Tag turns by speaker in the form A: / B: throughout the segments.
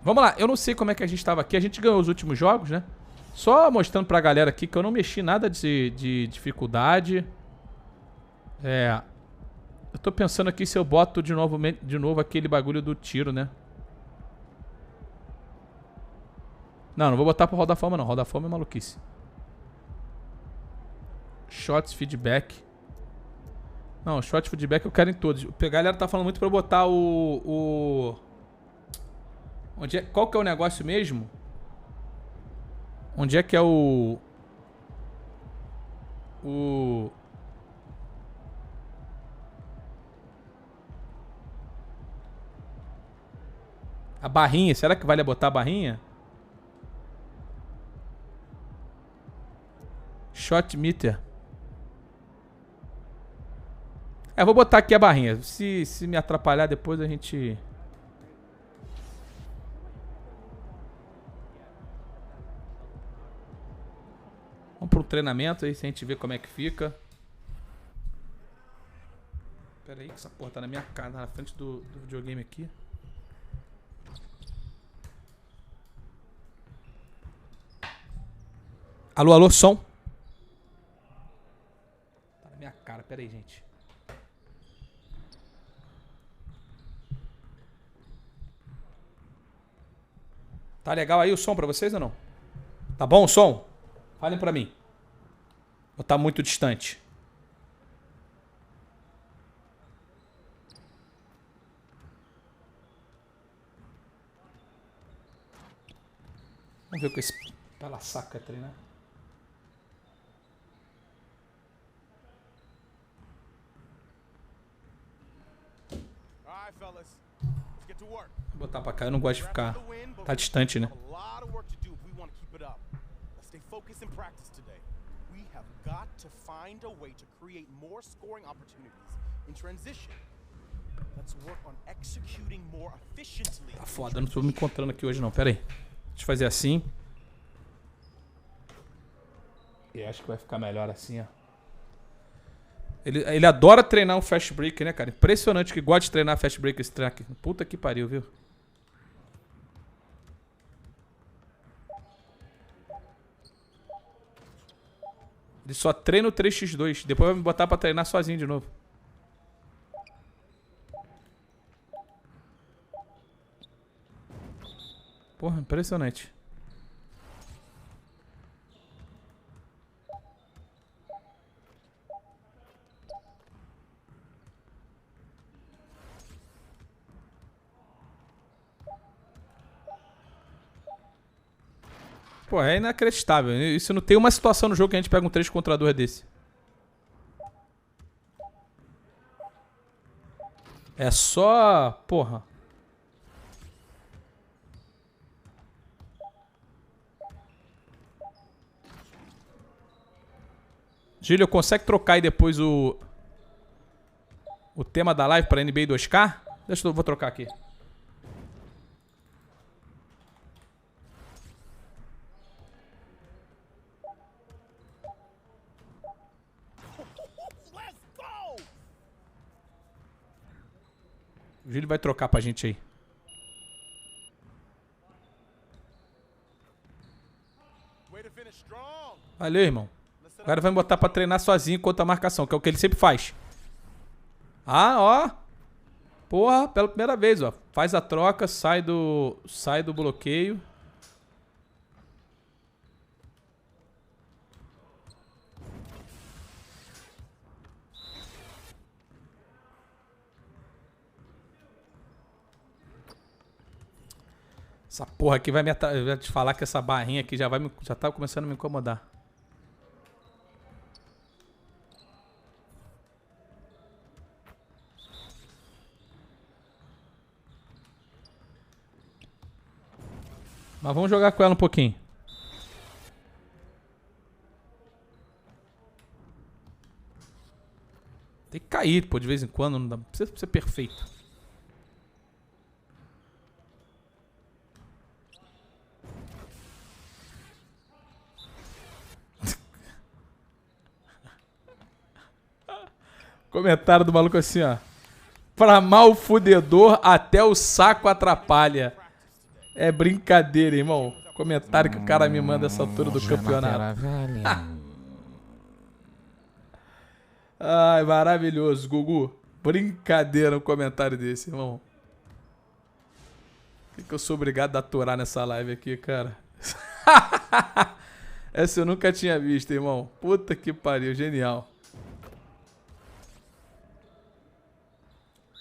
A: Vamos lá, eu não sei como é que a gente tava aqui. A gente ganhou os últimos jogos, né? Só mostrando pra galera aqui que eu não mexi nada de dificuldade. É... Eu tô pensando aqui se eu boto de novo aquele bagulho do tiro, né? Não, não vou botar pra rodar fama não. Rodar fama é maluquice. Shots, feedback. Não, shot, feedback eu quero em todos. A galera tá falando muito pra eu botar Onde é... Qual que é o negócio mesmo? Onde é que é a barrinha. Será que vale botar a barrinha? Shot meter. É, vou botar aqui a barrinha. Se me atrapalhar depois a gente... Vamos para um treinamento aí, se a gente ver como é que fica. Pera aí que essa porra tá na minha cara, na frente do videogame aqui. Alô, alô, som. Tá na minha cara, pera aí, gente. Tá legal aí o som pra vocês ou não? Tá bom o som? Falem pra mim. Ou tá muito distante? Vamos ver com esse pela saca treinar. Vou botar pra cá, eu não gosto de ficar. Tá distante, né? Tá foda, eu não tô me encontrando aqui hoje não, pera aí. Deixa eu fazer assim. E acho que vai ficar melhor assim, ó. Ele adora treinar um fast break, né, cara? Impressionante que gosta de treinar fast break esse treino aqui. Puta que pariu, viu? Ele só treina o 3x2. Depois vai me botar pra treinar sozinho de novo. Porra, impressionante. Pô, é inacreditável. Isso não tem uma situação no jogo que a gente pega um 3 contra 2 desse. É só... Porra. Júlio, consegue trocar aí depois o tema da live pra NBA 2K? Deixa eu vou trocar aqui. O Júlio vai trocar pra gente aí. Valeu, irmão. Agora vai me botar pra treinar sozinho contra a marcação, que é o que ele sempre faz. Ah, ó. Porra, pela primeira vez, ó. Faz a troca, sai do bloqueio. Essa porra aqui vai te falar que essa barrinha aqui já tá começando a me incomodar. Mas vamos jogar com ela um pouquinho. Tem que cair, pô, de vez em quando. Não precisa ser perfeito. Comentário do maluco assim, ó. Pra mal fudedor, até o saco atrapalha. É brincadeira, irmão. Comentário que o cara me manda essa altura do campeonato. Ai, maravilhoso, Gugu. Brincadeira um comentário desse, irmão. O que eu sou obrigado a aturar nessa live aqui, cara? Essa eu nunca tinha visto, irmão. Puta que pariu, genial.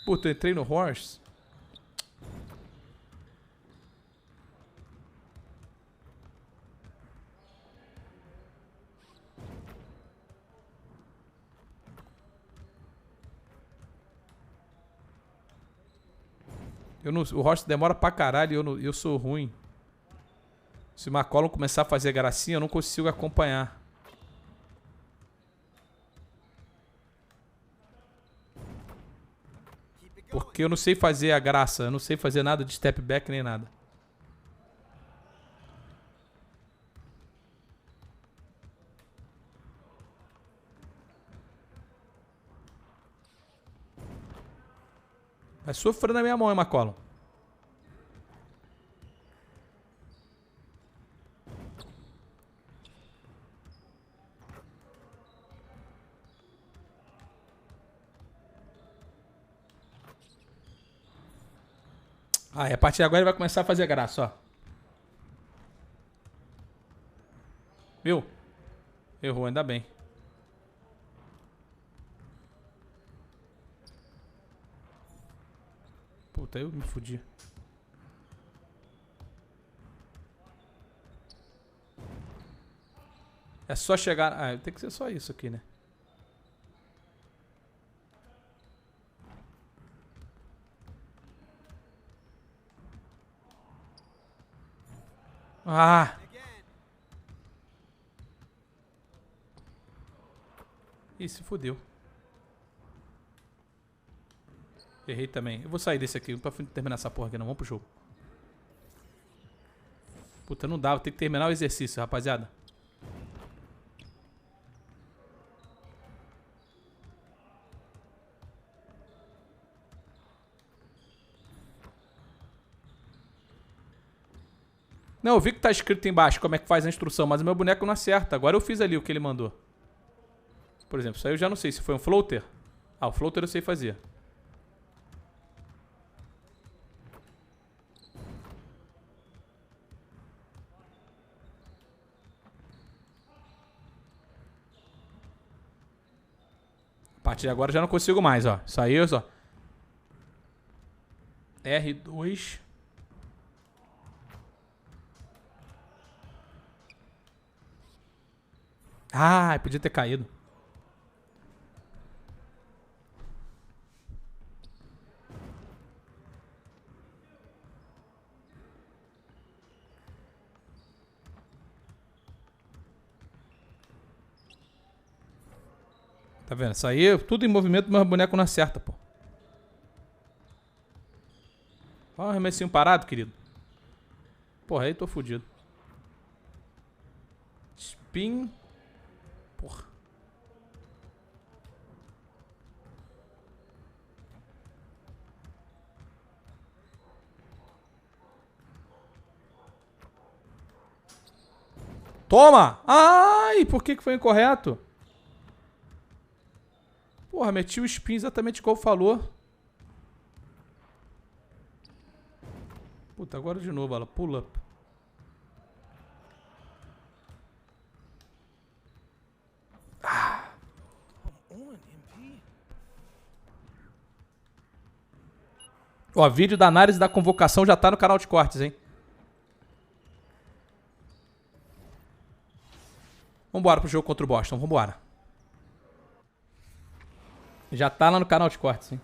A: Puta, eu entrei no horse. O horse demora pra caralho e eu sou ruim. Se o McCollum começar a fazer gracinha, eu não consigo acompanhar. Porque eu não sei fazer a graça. Eu não sei fazer nada de step back nem nada. Vai sofrer na minha mão, hein, McCollum? Ah, e a partir de agora ele vai começar a fazer graça, ó. Viu? Errou, ainda bem. Puta, eu me fudi. É só chegar... Ah, tem que ser só isso aqui, né? Ah! Ih, se fudeu. Errei também. Eu vou sair desse aqui. Não pra terminar essa porra aqui não. Vamos pro jogo. Puta, não dá. Vou ter que terminar o exercício, rapaziada. Não, eu vi que tá escrito embaixo como é que faz a instrução, mas o meu boneco não acerta. Agora eu fiz ali o que ele mandou. Por exemplo, isso aí eu já não sei se foi um floater. Ah, o floater eu sei fazer. A partir de agora eu já não consigo mais, ó. Isso aí, ó. R2. Ah, podia ter caído. Tá vendo? Isso aí, tudo em movimento, mas o boneco não acerta, pô. Olha o arremessinho parado, querido. Porra, aí tô fudido. Spin. Porra. Toma! Ai, por que foi incorreto? Porra, meti o spin exatamente igual falou. Puta, agora de novo, ela pull up. Ah. Ó, vídeo da análise da convocação já tá no canal de cortes, hein? Vambora pro jogo contra o Boston, vambora. Já tá lá no canal de cortes, hein?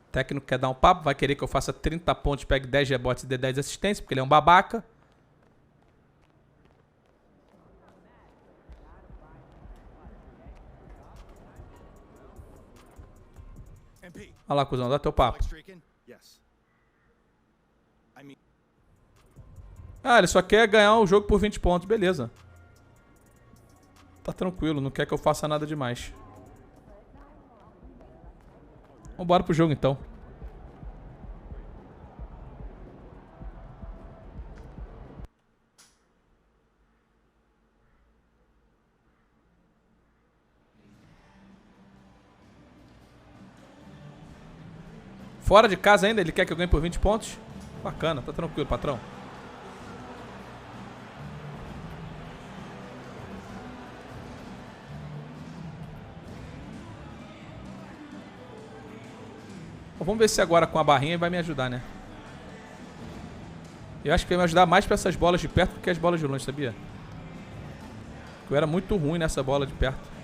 A: O técnico quer dar um papo, vai querer que eu faça 30 pontos, pegue 10 rebotes e dê 10 assistências, porque ele é um babaca. Olha lá, cuzão, dá teu papo. Ah, ele só quer ganhar o jogo por 20 pontos, beleza. Tá tranquilo, não quer que eu faça nada demais. Vambora pro jogo então. Fora de casa ainda, ele quer que eu ganhe por 20 pontos? Bacana, tá tranquilo, patrão. Bom, vamos ver se agora com a barrinha vai me ajudar, né? Eu acho que vai me ajudar mais pra essas bolas de perto do que as bolas de longe, sabia? Eu era muito ruim nessa bola de perto.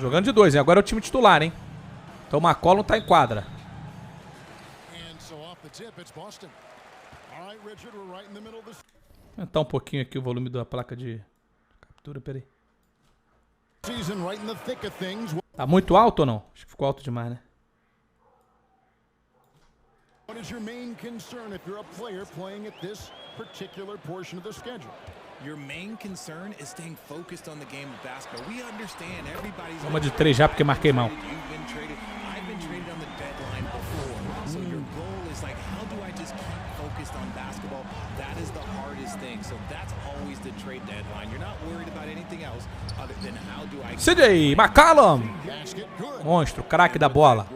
A: Jogando de 2, hein? Agora é o time titular, hein? Então o McCollum tá em quadra. Aumentar um pouquinho aqui o volume da placa de captura, peraí. Tá muito alto ou não? Acho que ficou alto demais, né?
B: What is your main concern if you're a player playing at this particular portion of the schedule? Your main concern is staying focused on the game of basketball. We understand everybody's.
A: Uma de 3 já porque marquei mal.
B: You've been traded. I've been traded on the deadline before. So your goal is like, how do I just keep focused on basketball? That is the hardest thing. So that's always the trade deadline. You're not worried about anything else other than how do I.
A: CJ McCollum, monstro, craque da bola.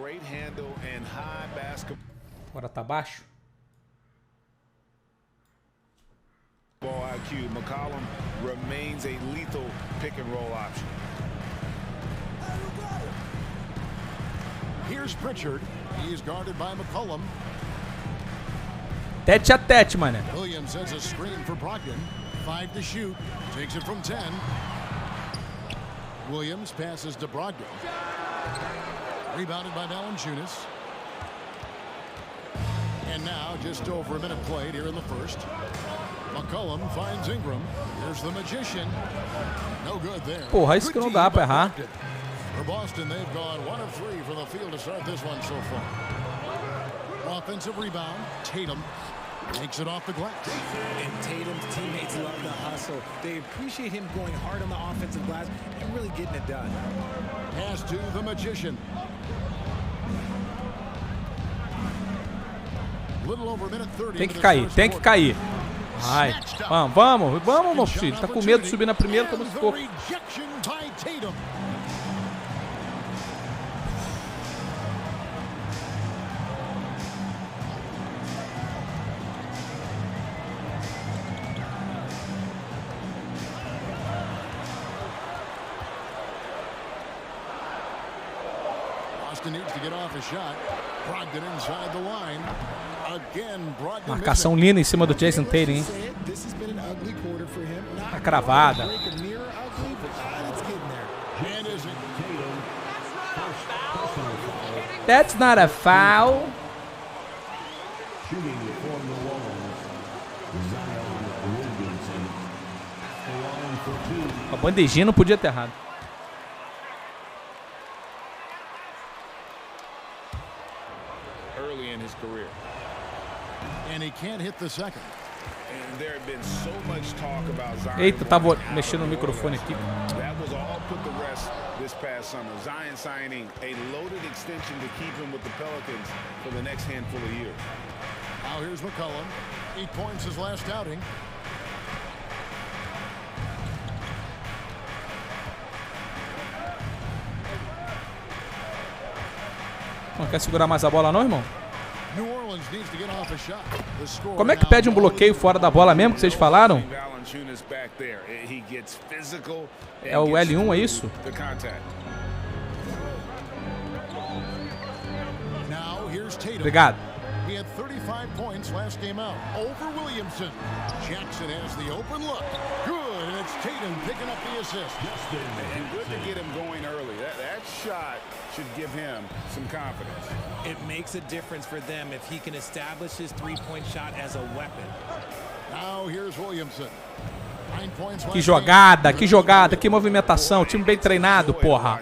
A: Agora tá baixo.
C: Ball IQ, McCollum remains a lethal pick and roll option.
B: Here's Pritchard. He is guarded by McCollum.
A: Tete a tete, mané.
B: Williams sends a screen for Brogdon. 5 to shoot. Takes it from 10. Williams passes to Brogdon. Rebounded by Valanciunas. And now just over a minute played here in the first. McCollum finds Ingram. Here's the magician. No good there.
A: Porra, isso que não dá pra errar.
B: For Boston, they've gone 1 of 3 from the field to start this one so far. Offensive rebound. Tatum takes it off the glass.
D: And Tatum's teammates love the hustle. They appreciate him going hard on the offensive glass and really getting it done.
B: Pass to the magician. Little over a minute 30.
A: Tem que cair, tem que cair. Ai, vamos, meu filho. Tá com medo de subir na primeira, como se for.
B: Needs to get off a shot. Brogdon inside the line. Again, Brogdon.
A: Marcação linda em cima do Jason Tatum, hein? Tá cravada. That's not a foul. A bandejinha não podia ter errado.
C: Early in his career.
B: And he can't hit the second.
C: And there had been so much talk about Zion.
A: Eita, tava mexendo no microfone aqui.
C: That was all put to rest this past summer. Zion signing a loaded extension to keep him with the Pelicans for the next handful of years.
B: Now here's McCollum. 8 points his last outing.
A: Não quer segurar mais a bola não, irmão? Como é que pede um bloqueio fora da bola mesmo que vocês falaram? É o L1, é isso? Obrigado.
B: He had 35 points last game out over Williamson. Jackson has the open look. Good, and it's Tatum picking up the assist.
C: And good to get him going early. That shot should give him some confidence.
D: It makes a difference for them if he can establish his three-point shot as a weapon.
B: Now here's Williamson.
A: Que jogada, que movimentação. Time bem treinado, porra.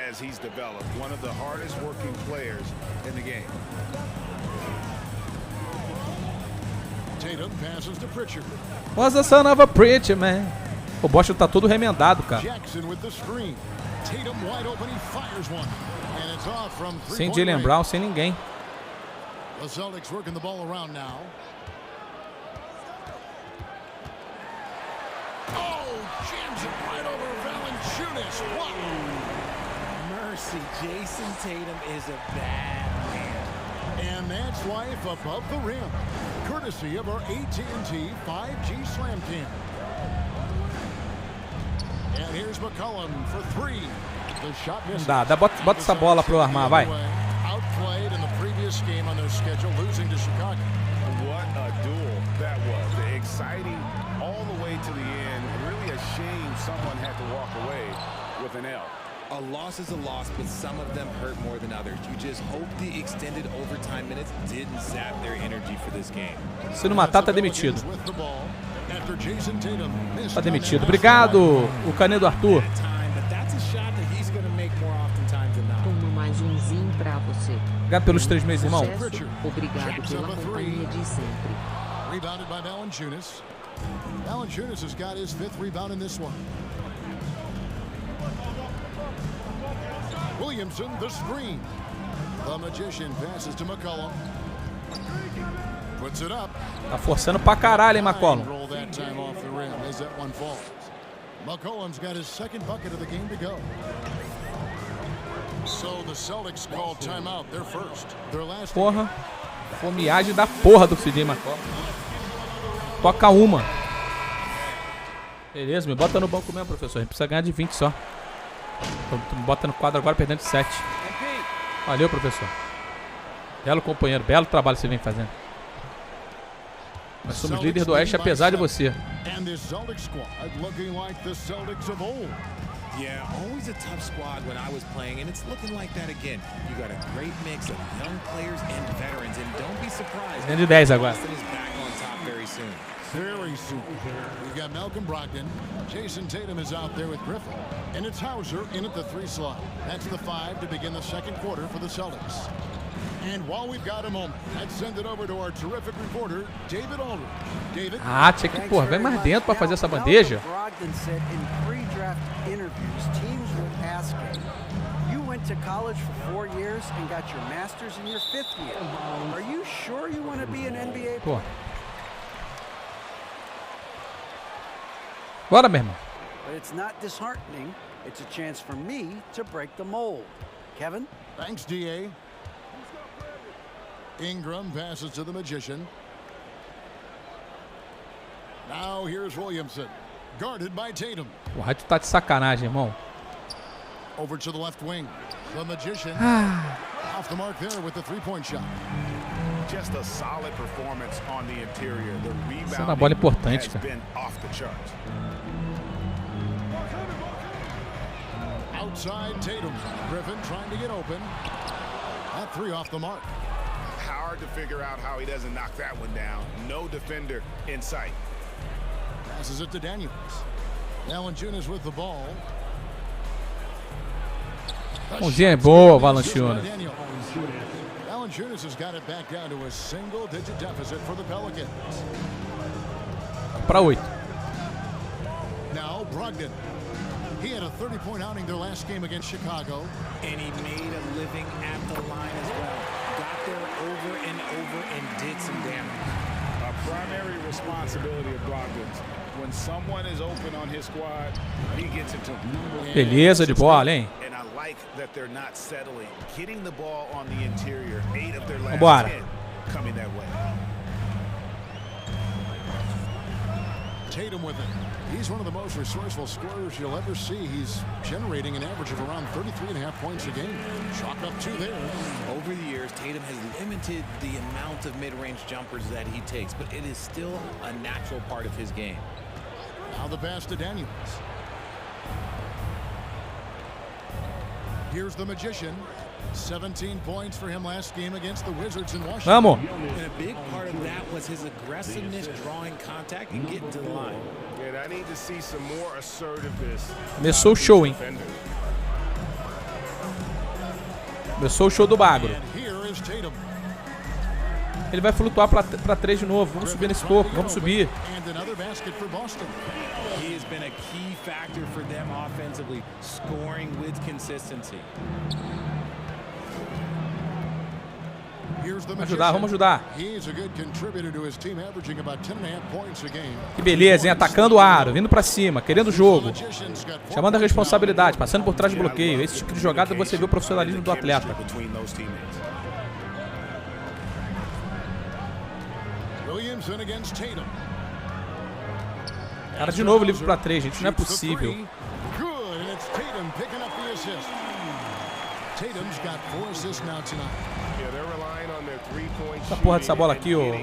C: As he's developed, one of the hardest working players in the game.
B: Tatum passes to Pritchard.
A: Was the son of a preacher, man. O Boston tá todo remendado, cara.
B: Jackson with the screen.
A: Sem Jaylen Brown, sem ninguém.
E: The Celtics working the ball around now. Oh, jams it right over Valanciunas. What?
D: Mercy, Jason Tatum is a bad man.
E: And that's life above the rim, courtesy of our AT&T 5G Slam Cam. And here's McCollum for three. The shot misses.
A: Bota essa bola pro armar, vai.
E: Outplayed in the previous game on their schedule, losing to Chicago.
C: What a duel that was. Exciting all the way to the end. Really a shame someone had to walk away with an L.
B: A loss is a loss, but some of them hurt more than others. You just hope the extended overtime minutes didn't zap their energy for this game.
A: Se não matar, tá demitido. Tá demitido. Obrigado, o Canedo Arthur.
F: Toma mais umzinho pra você.
A: Obrigado pelos 3 meses, irmão.
F: Obrigado pela companhia de sempre.
E: Rebounded by Valanciunas. Valanciunas has got his 5th rebound in this one. Williamson, the screen. The Magician passes to McCollum. Puts it up.
A: Tá forçando pra caralho, hein, McCollum.
E: Roll that time off the rim as that one falls. McCollum's got his 2nd bucket of the game to go. So the Celtics call timeout, their first. Their last.
A: Porra. Fomeagem da porra do CJ McCollum. Toca uma. Beleza, me bota no banco mesmo, professor. A gente precisa ganhar de 20 só. Tô me bota no quadro agora, perdendo de 7. Valeu, professor. Belo companheiro, belo trabalho que você vem fazendo. Nós somos líderes do Oeste, apesar de você.
B: Yeah, always a tough squad when I was playing, and it's looking like that again. You got a great mix of young players and veterans, and don't be surprised.
A: De 10 agora.
B: Boston is back on top very soon.
E: Very soon. We've got Malcolm Brogdon. Jason Tatum is out there with Griffin. And it's Hauser in at the 3 slot. That's the 5 to begin the 2nd quarter for the Celtics. And while we've got a moment, let's send it over to our terrific reporter, David Aldridge. David?
A: Ah, tinha que, porra, vem mais dentro pra fazer essa bandeja.
G: Brogdon said in pre-draft interviews, teams would ask him, you went to college for 4 years and got your master's in your 5th year. Are you sure you want to be an NBA player?
A: Bora, meu irmão.
G: But it's not disheartening. It's a chance for me to break the mold. Kevin?
E: Thanks, D.A. Ingram passes to the Magician. Now here's Williamson, guarded by Tatum.
A: Porra, tu tá de sacanagem, irmão.
E: Over to the left wing. The Magician off the mark there with the 3-point shot.
C: Just a solid performance on the interior. The
A: Essa é uma bola importante,
C: has
A: cara.
C: been off the charts.
E: Outside Tatum. Griffin trying to get open. That 3 off the mark.
C: Hard to figure out how he doesn't knock that one down. No defender in sight.
E: Passes it to Daniels. Valanciunas with the ball.
A: Mãozinha é boa, Valanciunas.
E: Valanciunas has got it back down to a single-digit deficit for the Pelicans.
A: Pra 8.
E: Now Brogdon. He had a 30-point outing their last game against Chicago.
D: And he made a living at the line as well. Got there over and over and did some damage.
C: A primary responsibility of Brogdon's. When someone is open on his squad, he gets it to him.
A: Beleza de bola, hein?
C: And I like that they're not settling. Getting the ball on the interior. 8 of their last
A: Vambora.
C: 10 coming that way.
E: Tatum with it. He's one of the most resourceful scorers you'll ever see. He's generating an average of around 33.5 points a game. Chalk up 2 there.
B: Over the years, Tatum has limited the amount of mid-range jumpers that he takes, but it is still a natural part of his game.
E: Now the pass to Daniels. Here's the Magician. 17 points for him last game against the Wizards in Washington.
A: Vamos.
D: And a big part of that was his aggressiveness, drawing contact and getting to the line.
C: And I need to see some more assertiveness.
A: Começou o show, hein? Começou o show do Bagro.
E: And here is Tatum.
A: Ele vai flutuar pra 3 de novo. Vamos subir nesse topo. Vamos subir.
E: And another basket for Boston.
D: He has been a key factor for them offensively, scoring with consistency.
E: Here's the
A: Vamos ajudar, vamos ajudar.
E: He's a good contributor to his team, averaging about 10.5 points a game.
A: Que beleza, hein? Atacando o aro, vindo pra cima, querendo o jogo. Chamando a responsabilidade, passando por trás do bloqueio. Esse tipo de jogada você vê o profissionalismo do atleta.
E: Williamson against Tatum.
A: Cara, de novo livre pra 3, gente. Não é possível.
E: Good, and it's Tatum picking up the assist. Tatum's got 4 assists now tonight.
A: Essa porra dessa bola aqui, ô.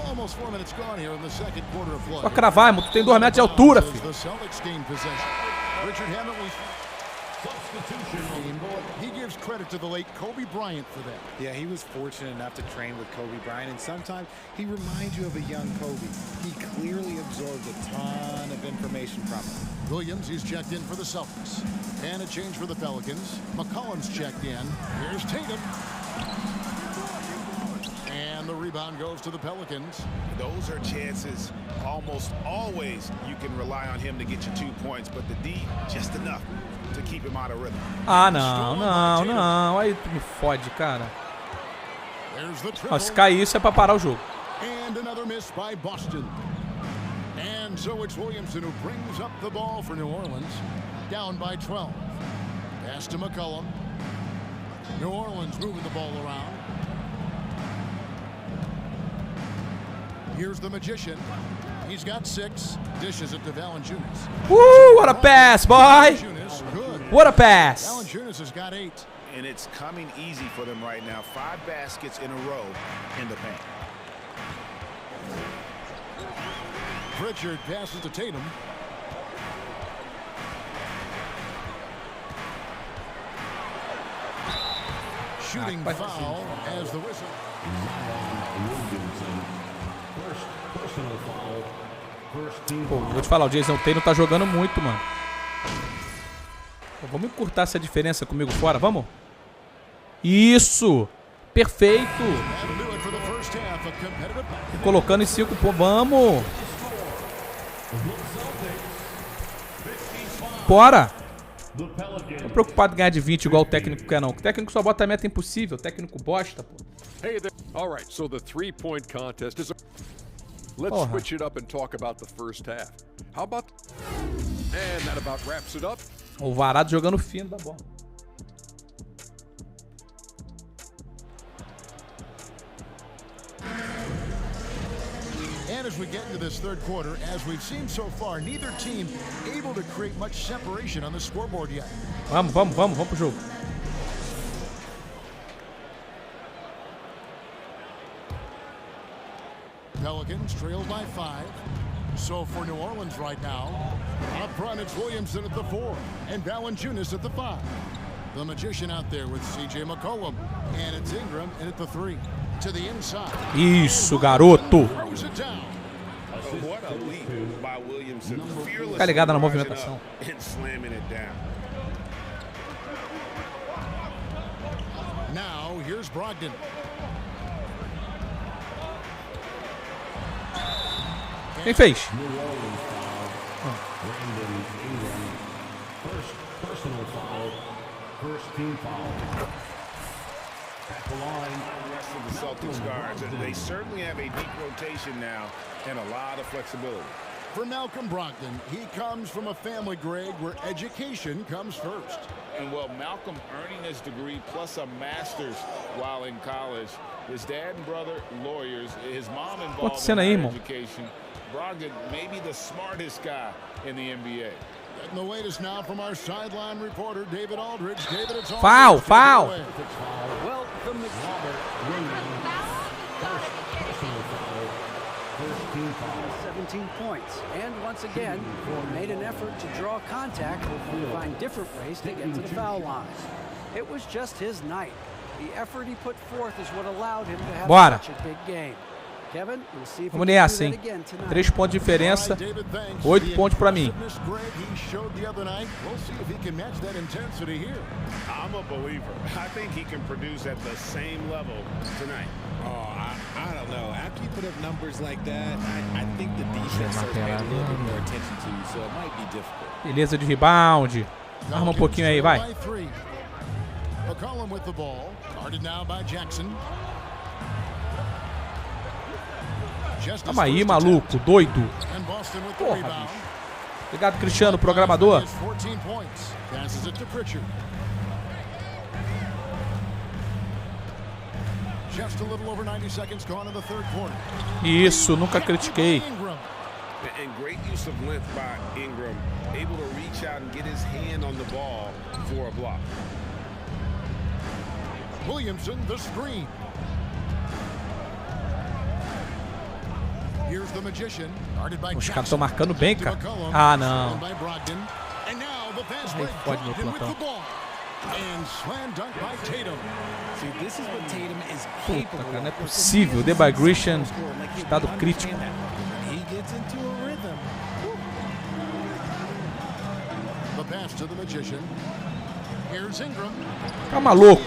E: Almost 4 minutes gone here in the second quarter of play.
A: Só cravar, irmão. Tu tem 2 metros de altura, filho.
E: The Celtics gain possession. Richard Hammond was he gives credit to the late Kobe Bryant for that.
D: Yeah, he was fortunate enough to train with Kobe Bryant, and sometimes he reminds you of a young Kobe. He clearly absorbed a ton of information from him.
E: Williams, he's checked in for the Celtics. And a change for the Pelicans. McCollum's checked in. Here's Tatum. And the rebound goes to the Pelicans.
C: Those are chances almost always you can rely on him to get you 2 points, but the D, just enough to keep him out of rhythm.
A: Ah, não, não, não. Aí tu me fode, cara. Ó, se cair isso é pra parar o jogo.
E: And another miss by Boston. And so it's Williamson who brings up the ball for New Orleans. Down by 12. Pass to McCollum. New Orleans moving the ball around. Here's the Magician. He's got 6. Dishes it to Valanciunas.
A: Woo, what a pass, boy!
E: Good.
A: What a pass!
E: Valanciunas has got 8.
C: And it's coming easy for them right now. 5 baskets in a row in the paint.
E: Pritchard passes to Tatum. Shooting foul as the whistle.
A: Pô, vou te falar, o Jason Tatum tá jogando muito, mano. Pô, vamos encurtar essa diferença comigo fora, vamos? Isso! Perfeito! E colocando em 5 pontos, vamos! Bora! Não tô preocupado em ganhar de 20 igual o técnico quer, não. O técnico só bota a meta impossível. O técnico bosta, pô.
H: Hey there. All right, so the 3-point contest is Let's switch it up and talk about the first half. How about And that about wraps it up.
A: O Varado jogando fino da bola.
E: And as we get into this third quarter, as we've seen so far, neither team able to create much separation on the scoreboard yet.
A: Vamos pro jogo.
E: Pelicans trail by 5. So for New Orleans right now, up front it's Williamson at the 4 and Valanciunas at the 5. The Magician out there with CJ McCollum, and it's Ingram in at the 3. To the inside.
A: Isso, garoto.
C: What a leap by Williamson.
A: Fica ligado na movimentação.
C: And slamming it down.
E: Now here's Brogdon.
A: Quem fez?
I: First team foul.
C: At the line, the rest of the Celtics guards, and they certainly have a deep rotation now and a lot of flexibility.
E: For Malcolm Brogdon, he comes from a family, Greg, where education comes first.
C: And well, Malcolm earning his degree plus a master's while in college. His dad and brother, lawyers. His mom involved in higher education. Brogdon may be the smartest guy in the NBA.
E: Getting the latest now from our sideline reporter, David Aldridge. David, it's all
A: foul.
E: Well, from the
G: 17 points. And once again, made an effort to draw contact and find different ways to get to the foul line. It was just his night. The effort he put forth is what allowed him to have such a big game.
A: Vamos nessa, hein? 3 pontos de diferença. 8 pontos pra mim.
C: I'm a believer. I think he can produce at the same level tonight.
B: Oh, I don't know. After you put up numbers like that, I think the defense starts paying a little bit more attention to you, so it might be difficult.
A: Beleza de rebound. Arma um pouquinho aí, vai.
E: McCollum with the ball. Guarded now by Jackson.
A: Calma aí, maluco, doido. Porra, bicho. Obrigado, Cristiano, programador. Isso, nunca critiquei.
C: And great use of length by Ingram, able to reach out and get his hand on the ball for a block.
E: Williamson, the screen. Here's the magician, guarded by
A: Os caras estão marcando bem, cara. Ah, não.
E: Aí
A: pode meu plantão. Puta, cara, não é possível. The Bagrician, estado crítico. Tá maluco.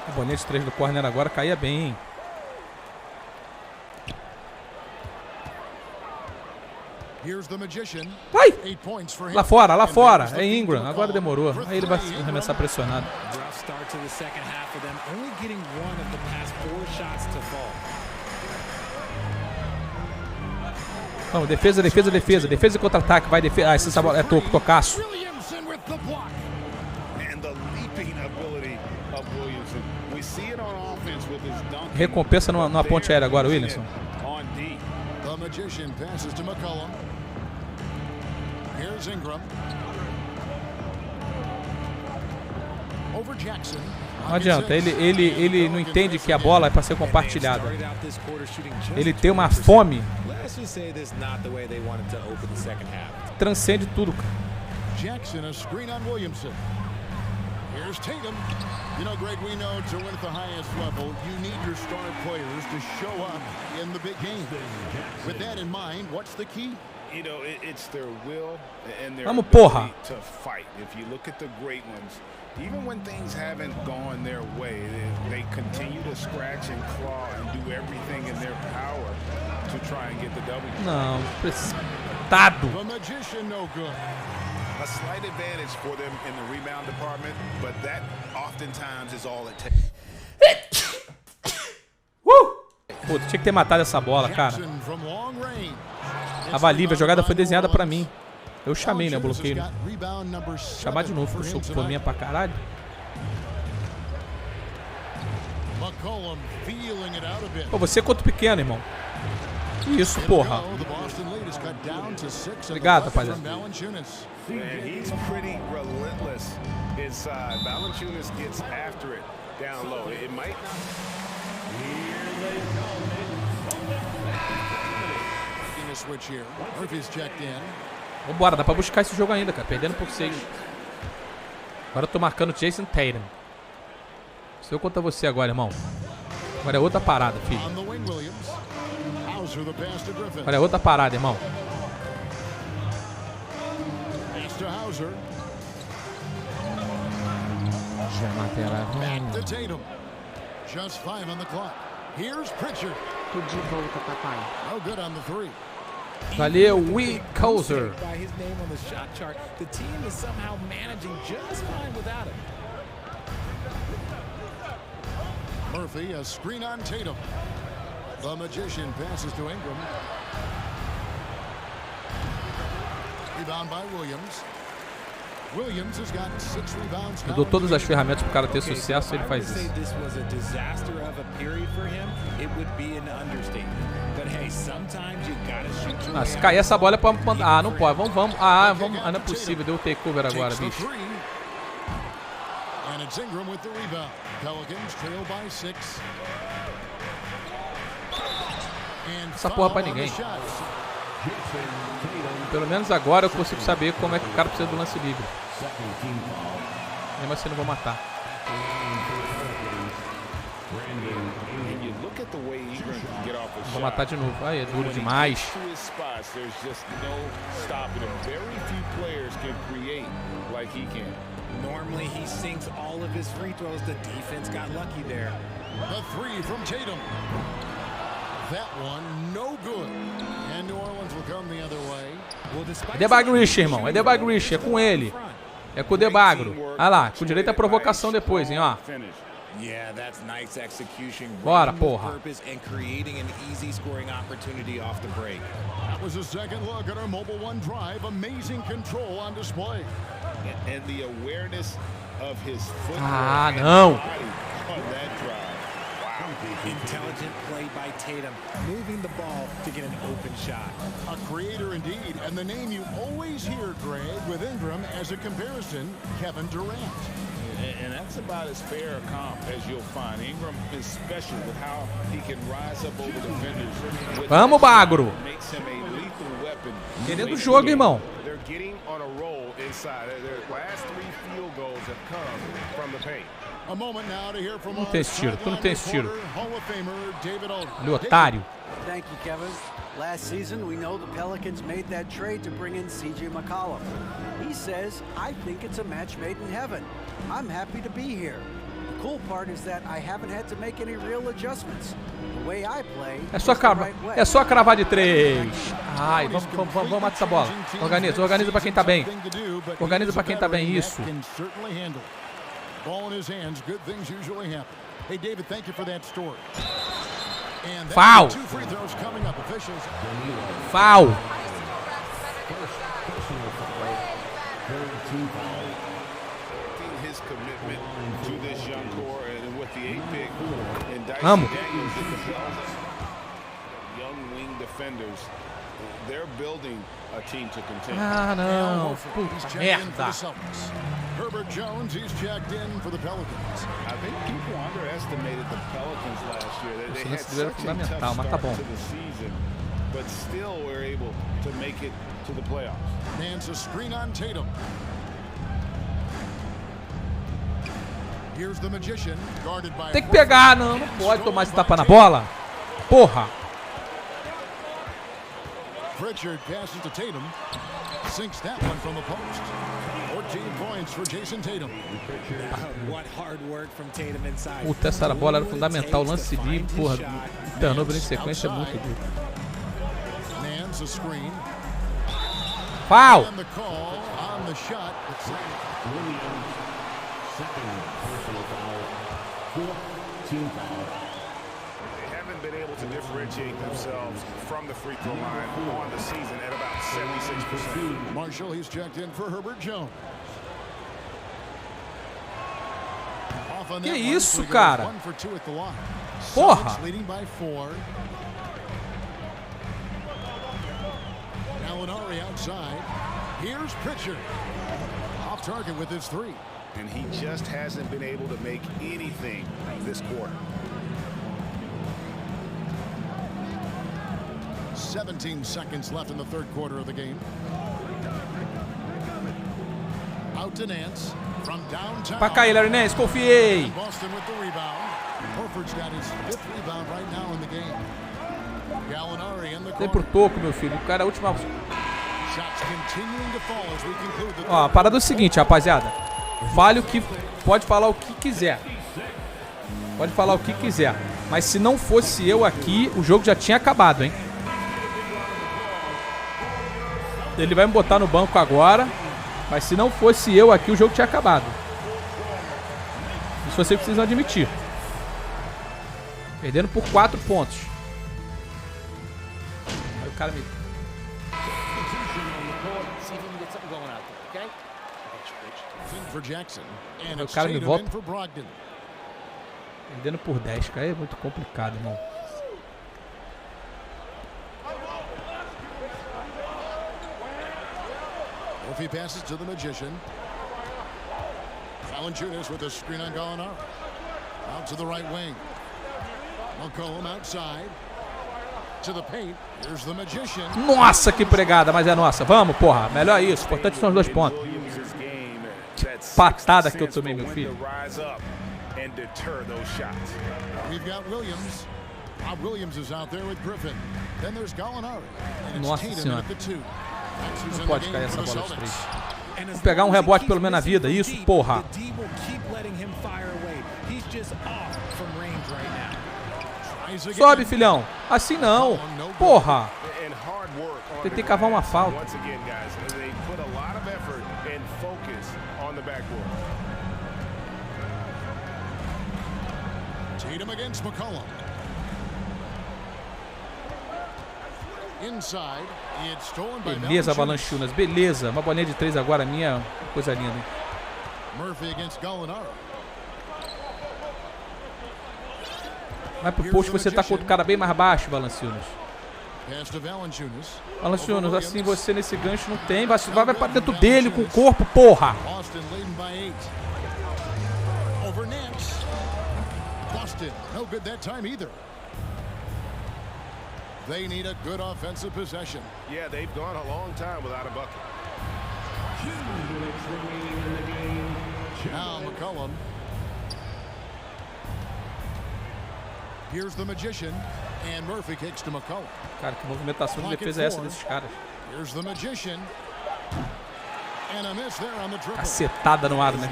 A: O bonete 3 do corner agora caía bem, hein? Vai! Lá fora. É Ingram. Agora demorou. Aí ele vai arremessar pressionado. Vamos, defesa. Defesa e contra-ataque. Vai, defesa. Ah, essa bola é tocaço. Recompensa numa ponte aérea agora, Williamson.
E: The magician passes to McCollum. Here's Ingram. Over Jackson.
A: Não adianta, ele não entende que a bola é para ser compartilhada. Ele tem uma fome. Transcende tudo, cara.
E: Jackson, a screen on Williamson. Here's Tatum. You know, Greg, we know to win at the highest level, you need your star players to show up in the big game. With that in mind, what's the key?
C: You know, it's their will and their
A: Vamos, porra.
C: ability to fight. If you look at the great ones, even when things haven't gone their way, they continue to scratch and claw and do everything in their power to try and get the W.
A: Não, precipitado.
E: The magician no good.
C: A slight advantage for them in the rebound department, but that oftentimes is all it takes.
A: Pô, tinha que ter matado essa bola, cara. Tava livre, a jogada foi desenhada pra mim. Eu chamei, né, bloqueio. Chamar de novo, porque o soco foi minha pra caralho. Pô, você é quanto pequeno, irmão. Que isso, porra. Obrigado, rapaziada.
C: He's pretty relentless inside. Valanciunas gets after it down low. It might not.
E: Switch here. Murphy's checked in.
A: Vambora, dá pra buscar esse jogo ainda, cara. Perdendo por 6. Agora eu tô marcando Jason Tatum. Sou eu contra você agora, irmão. Agora é outra parada, filho. Agora é outra parada, irmão. Já matei ela.
E: Just 5 on the clock. Here's Pritchard.
F: Tô de volta, papai.
E: No good on the 3.
A: Valeu, We Cozer.
B: By his name on the shot chart, the team is somehow managing just fine without him.
E: Murphy, a screen on Tatum. The magician passes to Ingram. Rebound by Williams. Williams has got 6 rebounds.
A: Eu dou todas as ferramentas pro cara ter sucesso, ele faz isso. Ah, se cair essa bola é pra mandar. Ah, não pode. Vamos. Ah, vamos. Ah, não é possível. Deu o takeover agora, bicho.
E: And it's Ingram with the rebound. Pelicans trail by 6.
A: Essa porra pra ninguém. Pelo menos agora eu consigo saber como é que o cara precisa do lance livre. Mesmo assim não vou matar. Vou matar de novo. Aí, é duro demais.
B: Normally he sinks all of his free throws. The defense got lucky there.
E: The three from Tatum. That one no good. And New Orleans will come the other way.
A: É The Bagrician, irmão. É The Bagrician. É com ele. É com o The Bagro. Olha lá. Com direito à provocação depois, hein, ó.
B: Yeah, that's nice execution.
A: Bora, porra.
B: And creating an easy scoring opportunity off the break.
E: That was a second look at our Mobile One drive. Amazing control on display.
C: And the awareness of his footwork.
A: Ah, não.
B: On that drive. Wow. Intelligent play by Tatum, moving the ball to get an open shot.
E: A creator indeed, and the name you always hear, Greg, with Ingram as a comparison, Kevin Durant.
C: And that's about as fair a comp as you'll find. Ingram is special with how he can rise up over defenders.
A: Vamos, Bagro.
C: Makes him a lethal weapon.
A: Querendo o jogo, irmão.
J: They're getting on a roll inside. Their last 3 field goals have come from the paint.
E: A moment now to hear from
A: Não tem esse tiro, tu não tem esse tiro.
E: Hall of Famer David Alden.
A: Ali, otário.
G: Thank you, Kevin. Last season, we know the Pelicans made that trade to bring in C.J. McCollum. He says, I think it's a match made in heaven. I'm happy to be here. The cool part is that I haven't had to make any real adjustments. The way I play
A: é só cravar de 3. Ai, vamos matar essa bola. Organiza pra quem tá bem. Organiza pra quem tá bem, isso.
E: Ball in his hands, good things usually happen. Hey, David, thank you for that story. And
A: Foul.
E: 2 free throws coming up. Officials.
A: Foul.
C: His commitment to this young core and with the 8-pick and
A: Vamos.
C: Young wing defenders, they're building a team to contend.
A: Ah, não. Puta merda.
E: Herbert Jones, he's checked in for the Pelicans.
C: I think people underestimated the Pelicans last year. They had such a
A: fundamental,
C: tough
A: mas tá
C: start
A: bom.
C: to the season, but still were able to make it to the playoffs.
E: Hands a screen on Tatum. Here's the magician, guarded by
A: Tem que pegar, não pode tomar esse tapa na bola. Porra.
E: Pritchard passes to Tatum. Sinks that one from the post. 14 points for Jason Tatum.
B: What hard work from Tatum inside.
A: Puta, essa bola era fundamental. O lance livre, porra. Turnover em sequência é muito duro.
E: Nance a screen.
A: Foul.
E: And the call on the shot.
J: They haven't been able to differentiate themselves from the free throw line on the season at about 76%.
E: Marshall, he's checked in for Herbert Jones.
A: Que isso, cara?
E: 1 for 2 at the line.
A: Porra.
E: Leading by 4. Gallinari outside. Here's Pritchard. Off target with his 3.
J: And he just hasn't been able to make anything this quarter.
E: 17 seconds left in the third quarter of the game. Out to Nance from downtown.
A: Pra cair, Larry Nance, confiei.
E: Boston with the rebound. Horford's got his 5th rebound right now in the game. Gallinari in the
A: Tem pro
E: corner.
A: toco, meu filho. O cara, a última.
E: Shots continuing to fall as we conclude the
A: Ó, a parada é o seguinte, rapaziada. Vale o que. Pode falar o que quiser. Pode falar o que quiser. Mas se não fosse eu aqui, o jogo já tinha acabado, hein? Ele vai me botar no banco agora. Mas se não fosse eu aqui, o jogo tinha acabado. Isso vocês precisam admitir. Perdendo por 4 pontos. Aí o cara me...
E: for Jackson. And
A: O
E: it's
A: cara me
E: Tatum
A: volta.
E: in for Brogdon.
A: Perdendo por 10, cara. É muito complicado, irmão.
E: If he passes to the magician. Valanciunas with a screen on Gallinari. Out to the right wing. McCollum outside. To the paint. Here's the magician.
A: Nossa, que pregada, mas é nossa. Vamos, porra. Melhor isso. Importante são os 2 pontos.
J: Williams' game
A: Patada que eu tomei, meu filho. Nossa senhora. Não pode cair essa bola de 3. Vou pegar um rebote pelo menos na vida. Isso, porra. Sobe, filhão. Assim não. Porra. Tentei cavar uma falta.
E: Tatum against McCollum. Inside, it's stolen by
A: beleza, Valanciunas. Beleza. Uma bolinha de 3 agora, minha coisa linda. Hein?
E: Murphy against Gallinari.
A: Vai pro post, você tá com outro cara bem mais baixo, Valanciunas. Valanciunas, assim você nesse gancho não tem. Vai pra dentro dele com o corpo, porra. Boston, no good that time either. They need a good offensive possession.
J: Yeah, they've gone a long time without a bucket.
E: Now McCollum. Here's the magician, and Murphy kicks to McCollum.
A: Cara, que movimentação de defesa é essa desses caras?
E: Here's the magician. And a miss there on the dribble.
A: Cacetada no ar, né?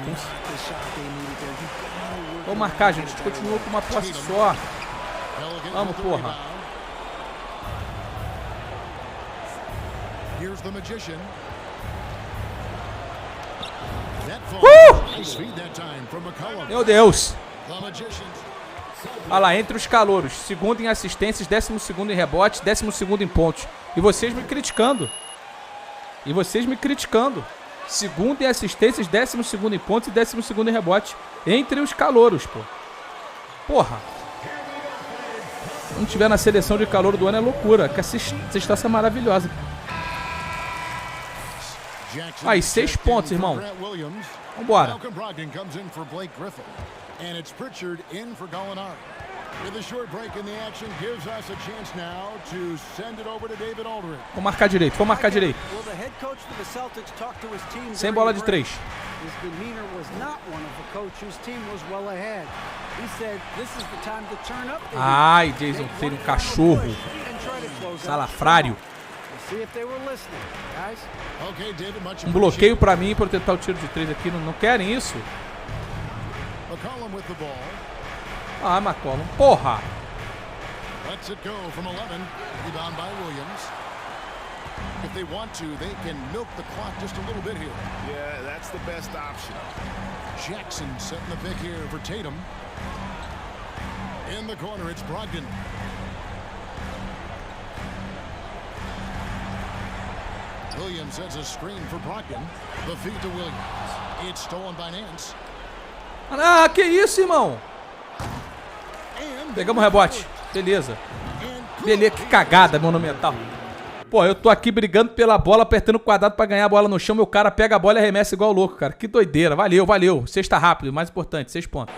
A: Vamos marcar, gente. A gente continua com uma posse só. Vamos, porra.
E: Here's the magician.
A: Meu Deus. Olha lá, entre os calouros. Segundo em assistências, 12º em rebote, 12º em pontos. E vocês me criticando. Segundo em assistências, 12º em pontos e 12º em rebote. Entre os calouros, pô. Porra. Se não tiver na seleção de calouro do ano é loucura. Que assistência maravilhosa. Aí, 6 pontos, irmão. Vambora. Vou marcar direito, Sem bola de 3. Ai, Jason Tatum, cachorro. Salafrário. Um bloqueio pra mim por tentar o tiro de 3 aqui. Não querem isso? Ah, McCollum. Porra!
E: Let's it go from 11. Rebound by Williams. If they want to, they can milk the clock just a little bit here.
J: Yeah, that's the best option.
E: Jackson setting the pick here for Tatum. In the corner, it's Brogdon. Williams sets a screen for Brogdon. The feed to Williams. It's stolen by Nance.
A: Ah, que isso, irmão? Pegamos o rebote. Beleza. Beleza, que cagada monumental. Pô, eu tô aqui brigando pela bola, apertando o quadrado pra ganhar a bola no chão. Meu cara pega a bola e arremessa igual louco, cara. Que doideira. Valeu, valeu. Sexta rápido, mais importante, 6 pontos.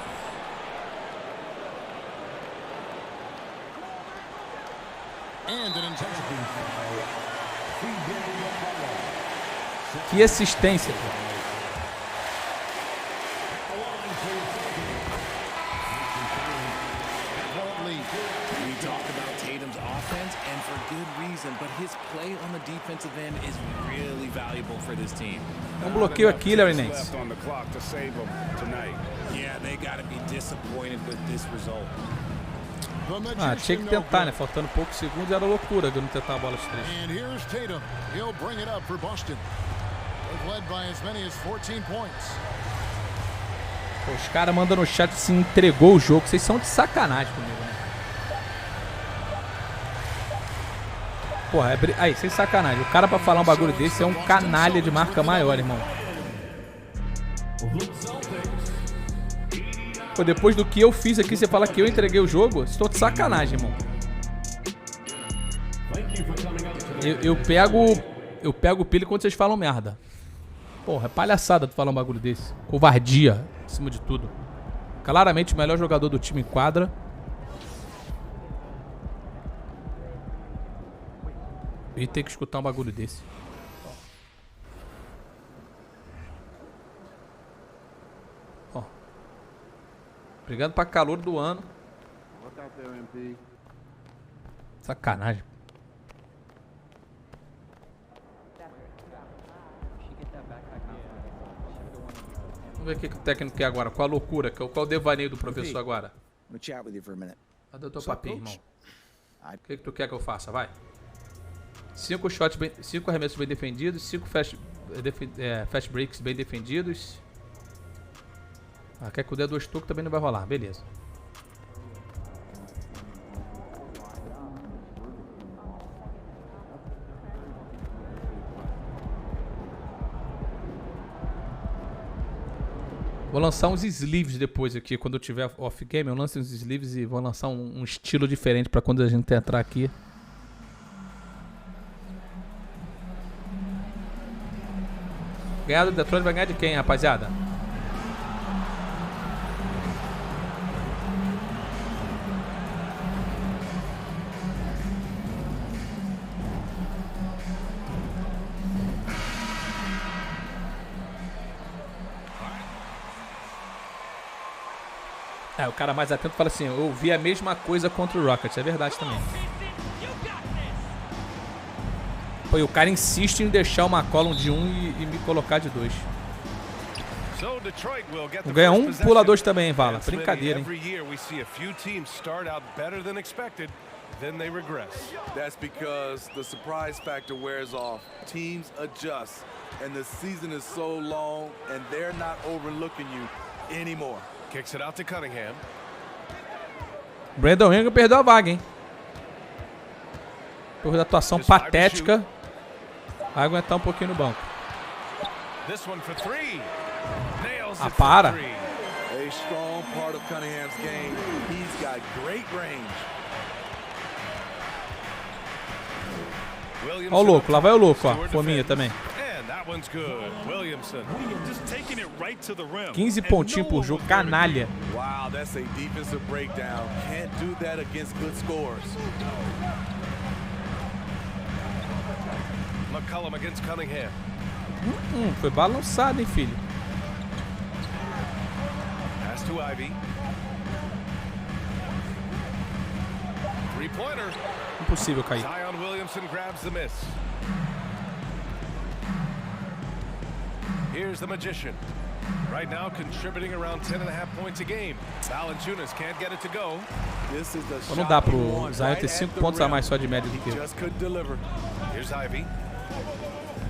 A: Que assistência, pô. É um bloqueio aqui, Larry Nance. Ah, tinha que tentar, né? Faltando poucos segundos, era loucura de não tentar a bola de 3. Pô, os caras mandam no chat se entregou o jogo. Vocês são de sacanagem comigo, né? Porra, aí, sem sacanagem. O cara pra falar um bagulho desse é um canalha de marca maior, irmão. Pô, depois do que eu fiz aqui, você fala que eu entreguei o jogo? Estou de sacanagem, irmão. Eu pego o pilho quando vocês falam merda. Porra, é palhaçada tu falar um bagulho desse. Covardia, acima de tudo. Claramente o melhor jogador do time em quadra. E tem que escutar um bagulho desse. Brigando pra calor do ano. Sacanagem. Vamos ver o que o técnico quer agora. Qual a loucura? Qual o devaneio do professor agora? Cadê o teu papinho, irmão? O que tu quer que eu faça? Vai. 5 shots, 5 arremessos bem defendidos, 5 fast breaks bem defendidos. Ah, quer que eu dê 2 tocos também não vai rolar, beleza. Vou lançar uns sleeves depois aqui, quando eu tiver off-game, eu lanço uns sleeves e vou lançar um estilo diferente pra quando a gente entrar aqui. Ganhar do Detroit vai ganhar de quem, rapaziada? O cara mais atento fala assim, eu ouvi a mesma coisa contra o Rockets, é verdade também. Pô, e o cara insiste em deixar uma McCollum de 1 e me colocar de 2. Ganha 1, pula 2 também, Vala. Brincadeira, hein?
K: Then they regress. That's because the surprise factor wears off. Teams adjust, and the season is so long, and they're not overlooking you anymore.
B: Kicks it out to Cunningham.
A: Brandon Ingram perdeu a vaga, hein? Por da atuação patética, vai aguentar um pouquinho no banco. Ah, para!
K: A strong part of Cunningham's game. He's got great range.
A: Olha o louco, lá vai o louco, ó. Fominha também. 15 pontinhos por jogo, canalha.
K: Wow, that's a defensive breakdown. Can't do that against good scores.
B: McCollum against Cunningham.
A: Foi balançado, hein, filho.
B: Pass to Ivy. Three-pointer.
A: Impossível cair.
B: Zion Williamson grabs the miss. Here's the magician. Right now contributing around 10.5 points a game. Valanciunas can't get it to go.
A: Não dá pro Zion ter 5 pontos a mais só de média do que eu.
B: Here's Ivy.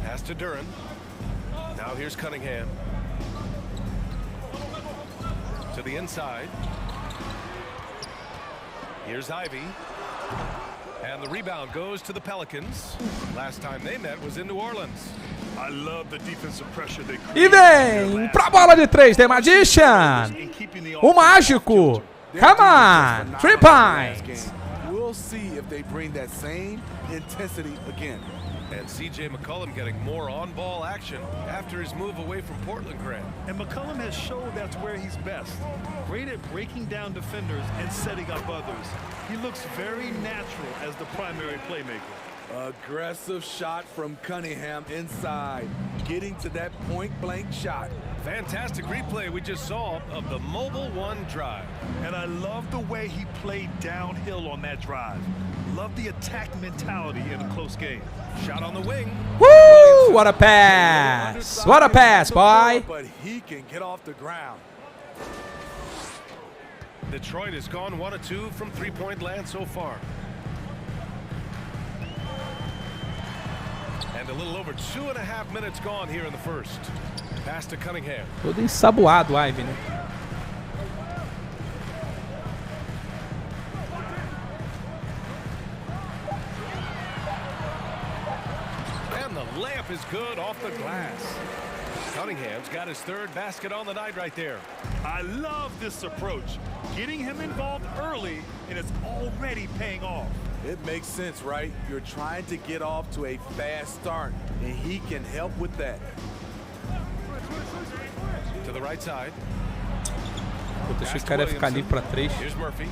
B: Pass to Duran. Now here's Cunningham. To the inside. Here's Ivy. And the rebound goes to the Pelicans. Last time they met was in New Orleans. I love the defensive pressure they create.
A: E vem pra bola de 3, The Magician. O mágico. Come on, 3 points.
K: We'll see if they bring that same intensity again.
B: And C.J. McCollum getting more on-ball action after his move away from Portland, Grant.
L: And McCollum has showed that's where he's best. Great at breaking down defenders and setting up others. He looks very natural as the primary playmaker.
K: Aggressive shot from Cunningham inside, getting to that point-blank shot.
B: Fantastic replay we just saw of the mobile 1 drive.
L: And I love the way he played downhill on that drive. Love the attack mentality in a close game.
B: Shot on the wing.
A: Woo! What a pass! What a pass, boy!
K: But he can get off the ground.
B: Detroit has gone 1 of 2 from three-point land so far. And a little over 2.5 minutes gone here in the first. Pass to Cunningham.
A: Todo ensaboado, Ivy, né?
B: And the layup is good off the glass. Cunningham's got his 3rd basket on the night right there.
L: I love this approach. Getting him involved early, and it's already paying off.
K: It makes sense, right? You're trying to get off to a fast start, and he can help with that.
B: To the right side.
A: Puta, achei que o cara ia ficar livre pra 3.
B: Here's Murphy.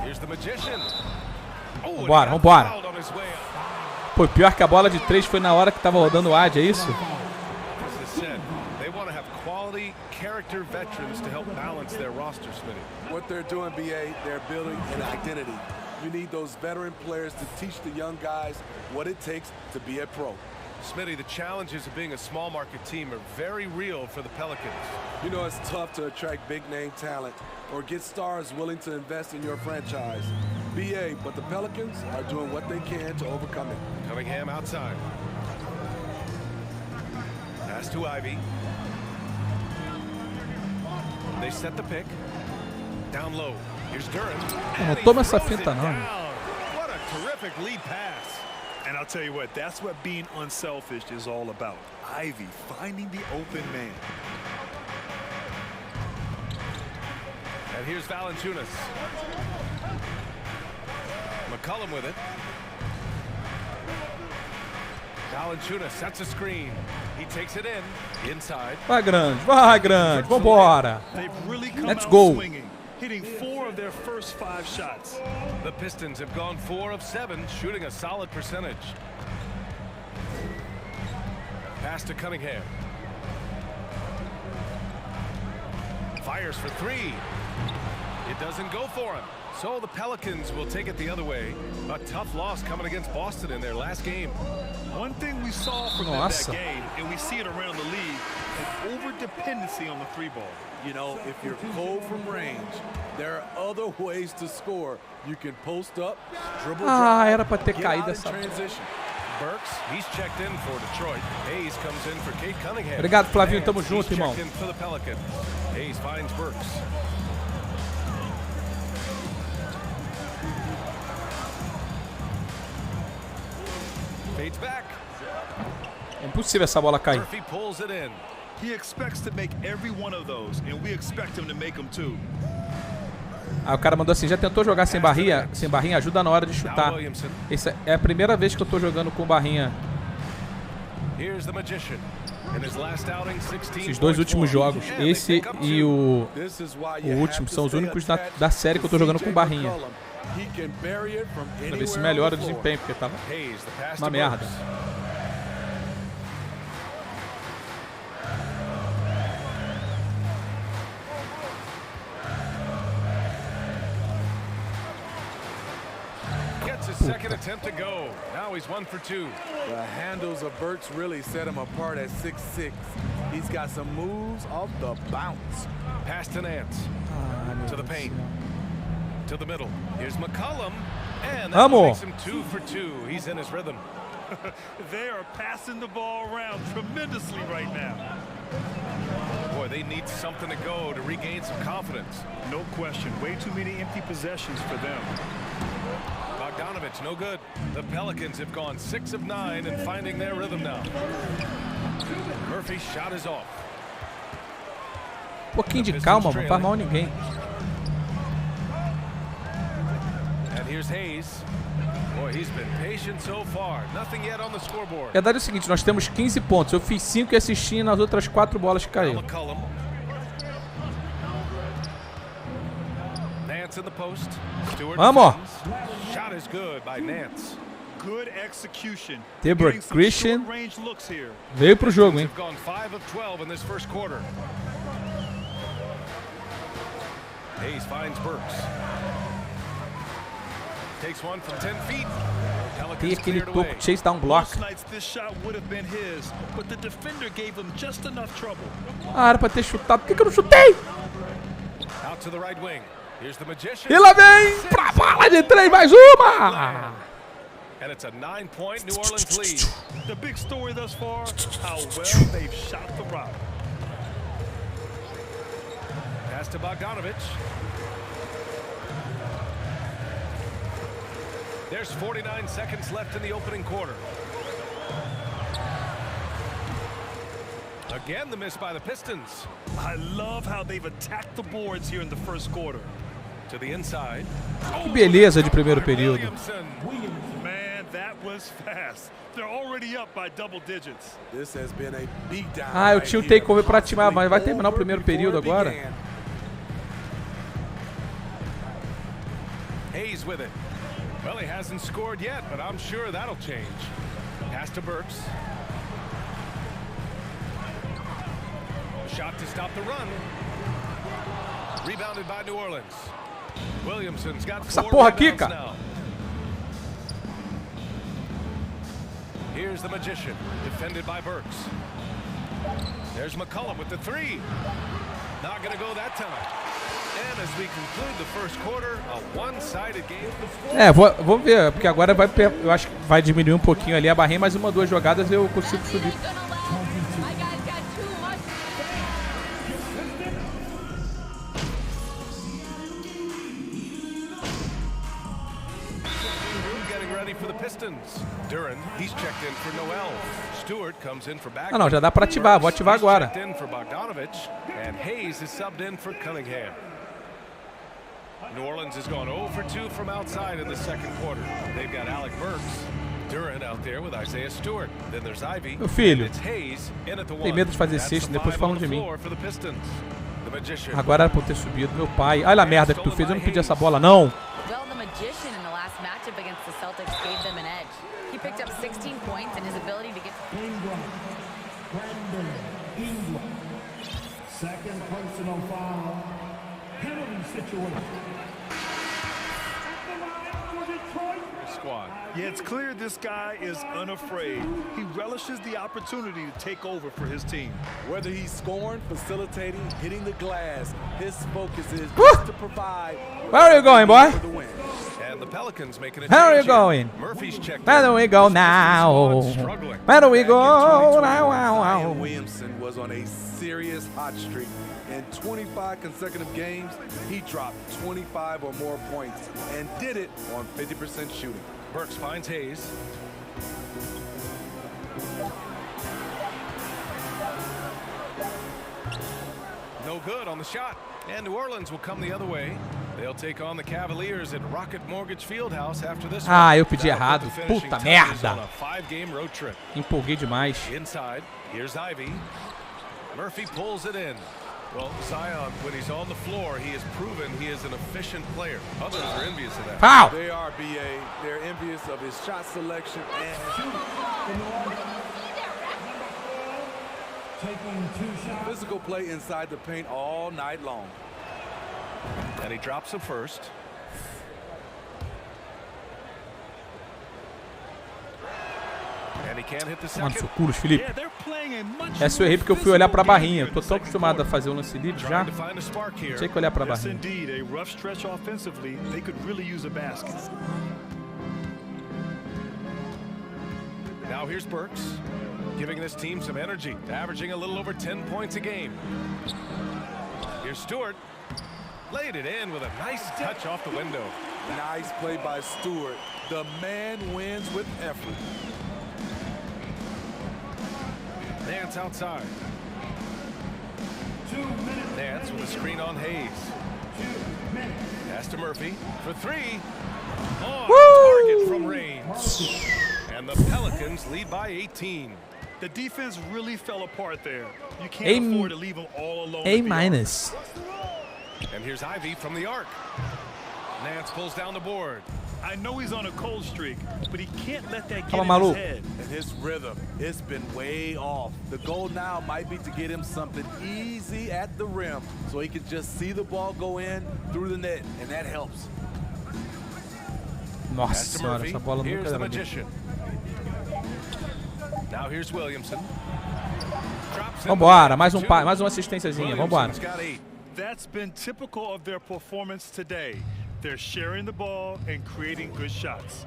B: Here's the magician.
A: Vambora, vambora. Pô, pior que a bola de 3 foi na hora que tava rodando o ad, é isso?
L: character veterans to help balance their roster, Smitty.
K: What they're doing, BA, they're building an identity. You need those veteran players to teach the young guys what it takes to be a pro.
L: Smitty, the challenges of being a small market team are very real for the Pelicans.
K: You know, it's tough to attract big name talent or get stars willing to invest in your franchise. BA, but the Pelicans are doing what they can to overcome it.
L: Cunningham outside. Pass to Ivy. They set the pick. Down low. Here's Durant.
A: Não toma essa finta não.
L: What a terrific lead pass. And I'll tell you what, that's what being unselfish is all about. Ivy finding the open man. And here's Valanciunas. McCollum with it. Valanciunas sets a screen. He takes it in. Inside.
A: Vai grande, vambora. Let's go.
L: Swinging, hitting 4 of their first 5 shots. The Pistons have gone 4 of 7, shooting a solid percentage. Pass to Cunningham. Fires for 3. It doesn't go for him. So the Pelicans will take it the other way. A tough loss coming against Boston in their last game. One thing we saw from that game, and we see it around the league, an over-dependency on the 3-ball.
K: You know, if you're cold from range, there are other ways to score. You can post up, dribble drive,
A: era pra ter
K: get
A: caído
K: out in
A: essa.
K: transition.
L: Burks, he's checked in for Detroit. Hayes comes in for Kate Cunningham.
A: Obrigado, Flavinho. Tamo junto, irmão.
L: Checked in for the Pelicans. Hayes finds Burks. Fades back.
A: É impossível essa bola cair.
L: Murphy pulls it in. He expects to make every one of those, and we expect him to make them too.
A: Aí o cara mandou assim, já tentou jogar sem barrinha? Sem barrinha ajuda na hora de chutar. Essa é a primeira vez que eu tô jogando com barrinha. Esses 2 últimos jogos, esse e o último, são os únicos da série que eu tô jogando com barrinha. Pra ver se melhora o desempenho, porque tava uma merda.
L: Second attempt to go. Now he's 1 for 2.
K: The handles of Burks really set him apart at 6'6". He's got some moves off the bounce.
L: Pass to Nance. To the paint. To the middle. Here's McCollum. And that makes him 2 for 2. He's in his rhythm. They are passing the ball around tremendously right now. Boy, they need something to go to regain some confidence. No question. Way too many empty possessions for them. Bogdanovich, no good. The Pelicans have gone 6 of 9 and finding their rhythm now. Murphy's shot is off.
A: Pouquinho de calma, não faz mal a ninguém.
L: And here's Hayes. Boy, he's been patient so far. Nothing yet on the scoreboard.
A: A verdade é o seguinte, nós temos 15 pontos. Eu fiz 5 e assisti nas outras 4 bolas que caíram.
L: Nance in the post.
A: Vamos!
L: Shot is good by Nance. Good execution.
A: Bagrician veio pro jogo, hein?
L: Gone 5 of 12 in this first quarter. Hayes finds Burks. Takes one from 10 feet.
A: Tem aquele toco, Chase dá um block. Ah, era pra ter chutado. Por que eu não chutei?
L: Out to the right wing.
A: E lá vem pra bala de 3, mais uma!
L: And it's a 9-point New Orleans lead. The big story thus far, how well they've shot the rock. Pass to Bogdanovich. There's 49 seconds left in the opening quarter. Again, the miss by the Pistons. I love how they've attacked the boards here in the first quarter. To the inside.
A: Que beleza de primeiro período.
L: Man, that was fast. They're already up by double digits.
K: This has been a beatdown.
A: Ah, eu tinha o takeover pra timar, mas vai terminar o primeiro período agora.
L: Hayes with it. Well, he hasn't scored yet, but I'm sure that'll change. Pass to Burks. Shot to stop the run. Rebounded by New Orleans. Williamson's got
A: Essa
L: 4
A: porra aqui,
L: rebounds
A: cara.
L: now. Here's the Magician, defended by Burks. There's McCollum with the 3. Not going to go that time. And as we conclude the first quarter, a one-sided game.
A: Vamos ver, porque agora eu acho que vai diminuir um pouquinho ali a barrinha, mas 1 ou 2 jogadas eu consigo subir. Ah, não, já dá para ativar. Vou ativar agora.
L: New Orleans has gone 0 for 2 from outside in the second quarter. They've got Alec Burks, Durant out there with Isaiah Stewart. Then there's Ivy.
A: Meu filho,
L: It's Hayes in at the
A: tem
L: 1.
A: medo de fazer cesta, depois falam de mim.
L: For the Pistons. The Magician.
A: Agora era pra eu ter subido, meu pai. Olha a merda que tu fez, eu não pedi essa bola, não.
M: Well, the Magician in the last matchup against the Celtics gave them an edge. He picked up 16 points and his ability to get...
I: Brandon Ingram. Second personal foul. Penalty situation.
L: Squad.
N: Yeah, it's clear this guy is unafraid. He relishes the opportunity to take over for his team.
K: Whether he's scoring, facilitating, hitting the glass, his focus is just to provide.
A: Where are you going, boy?
L: And the Pelicans making a
A: Where are you
L: change
A: going?
L: here. Murphy's checked.
A: Where do we go now? Where do we go now?
K: Williamson was on a serious hot streak. In 25 consecutive games, he dropped 25 or more points and did it on 50% shooting.
L: Burks finds Hayes. No good on the shot. And New Orleans will come the other way. They'll take on the Cavaliers at Rocket Mortgage Fieldhouse after this.
A: Ah, eu pedi errado. Puta merda.
L: On a 5-game road trip.
A: Empolguei demais.
L: Inside, here's Ivy. Murphy pulls it in. Well, Zion, when he's on the floor, he has proven he is an efficient player. Others are envious of that.
A: Foul!
K: They are, BA. They're envious of his shot selection and
I: Taking 2 shots.
K: physical play inside the paint all night long.
L: And he drops the first.
A: Mano, seu culo, Felipe. Essa eu errei porque eu fui olhar pra barrinha. Eu tô tão acostumado a fazer o lance livre já. Tinha que olhar pra barrinha.
L: Now here's Burks, giving this team some energy, averaging a little over 10 points a game. Here's Stewart. Laid it in with a nice touch off the window.
K: Nice play by Stewart. The man wins with effort.
L: Nance outside. Nance with a screen on Hayes. Pass to Murphy for 3. Target from range. And the Pelicans lead by 18.
N: The defense really fell apart there. You can't afford to leave them all alone.
A: A minus.
L: And here's Ivy from the arc. Nance pulls down the board.
N: I know he's on a cold streak, but he can't let that get
A: Come
N: in
A: on,
N: his head.
K: And his rhythm, it's been way off. The goal now might be to get him something easy at the rim so he can just see the ball go in through the net, and that helps.
A: Nossa senhora, essa bola nunca
L: the Magician. Now here's Williamson.
A: Vambora, mais uma assistênciazinha, vambora.
N: That's been typical of their performance today. They're sharing the ball and creating good shots.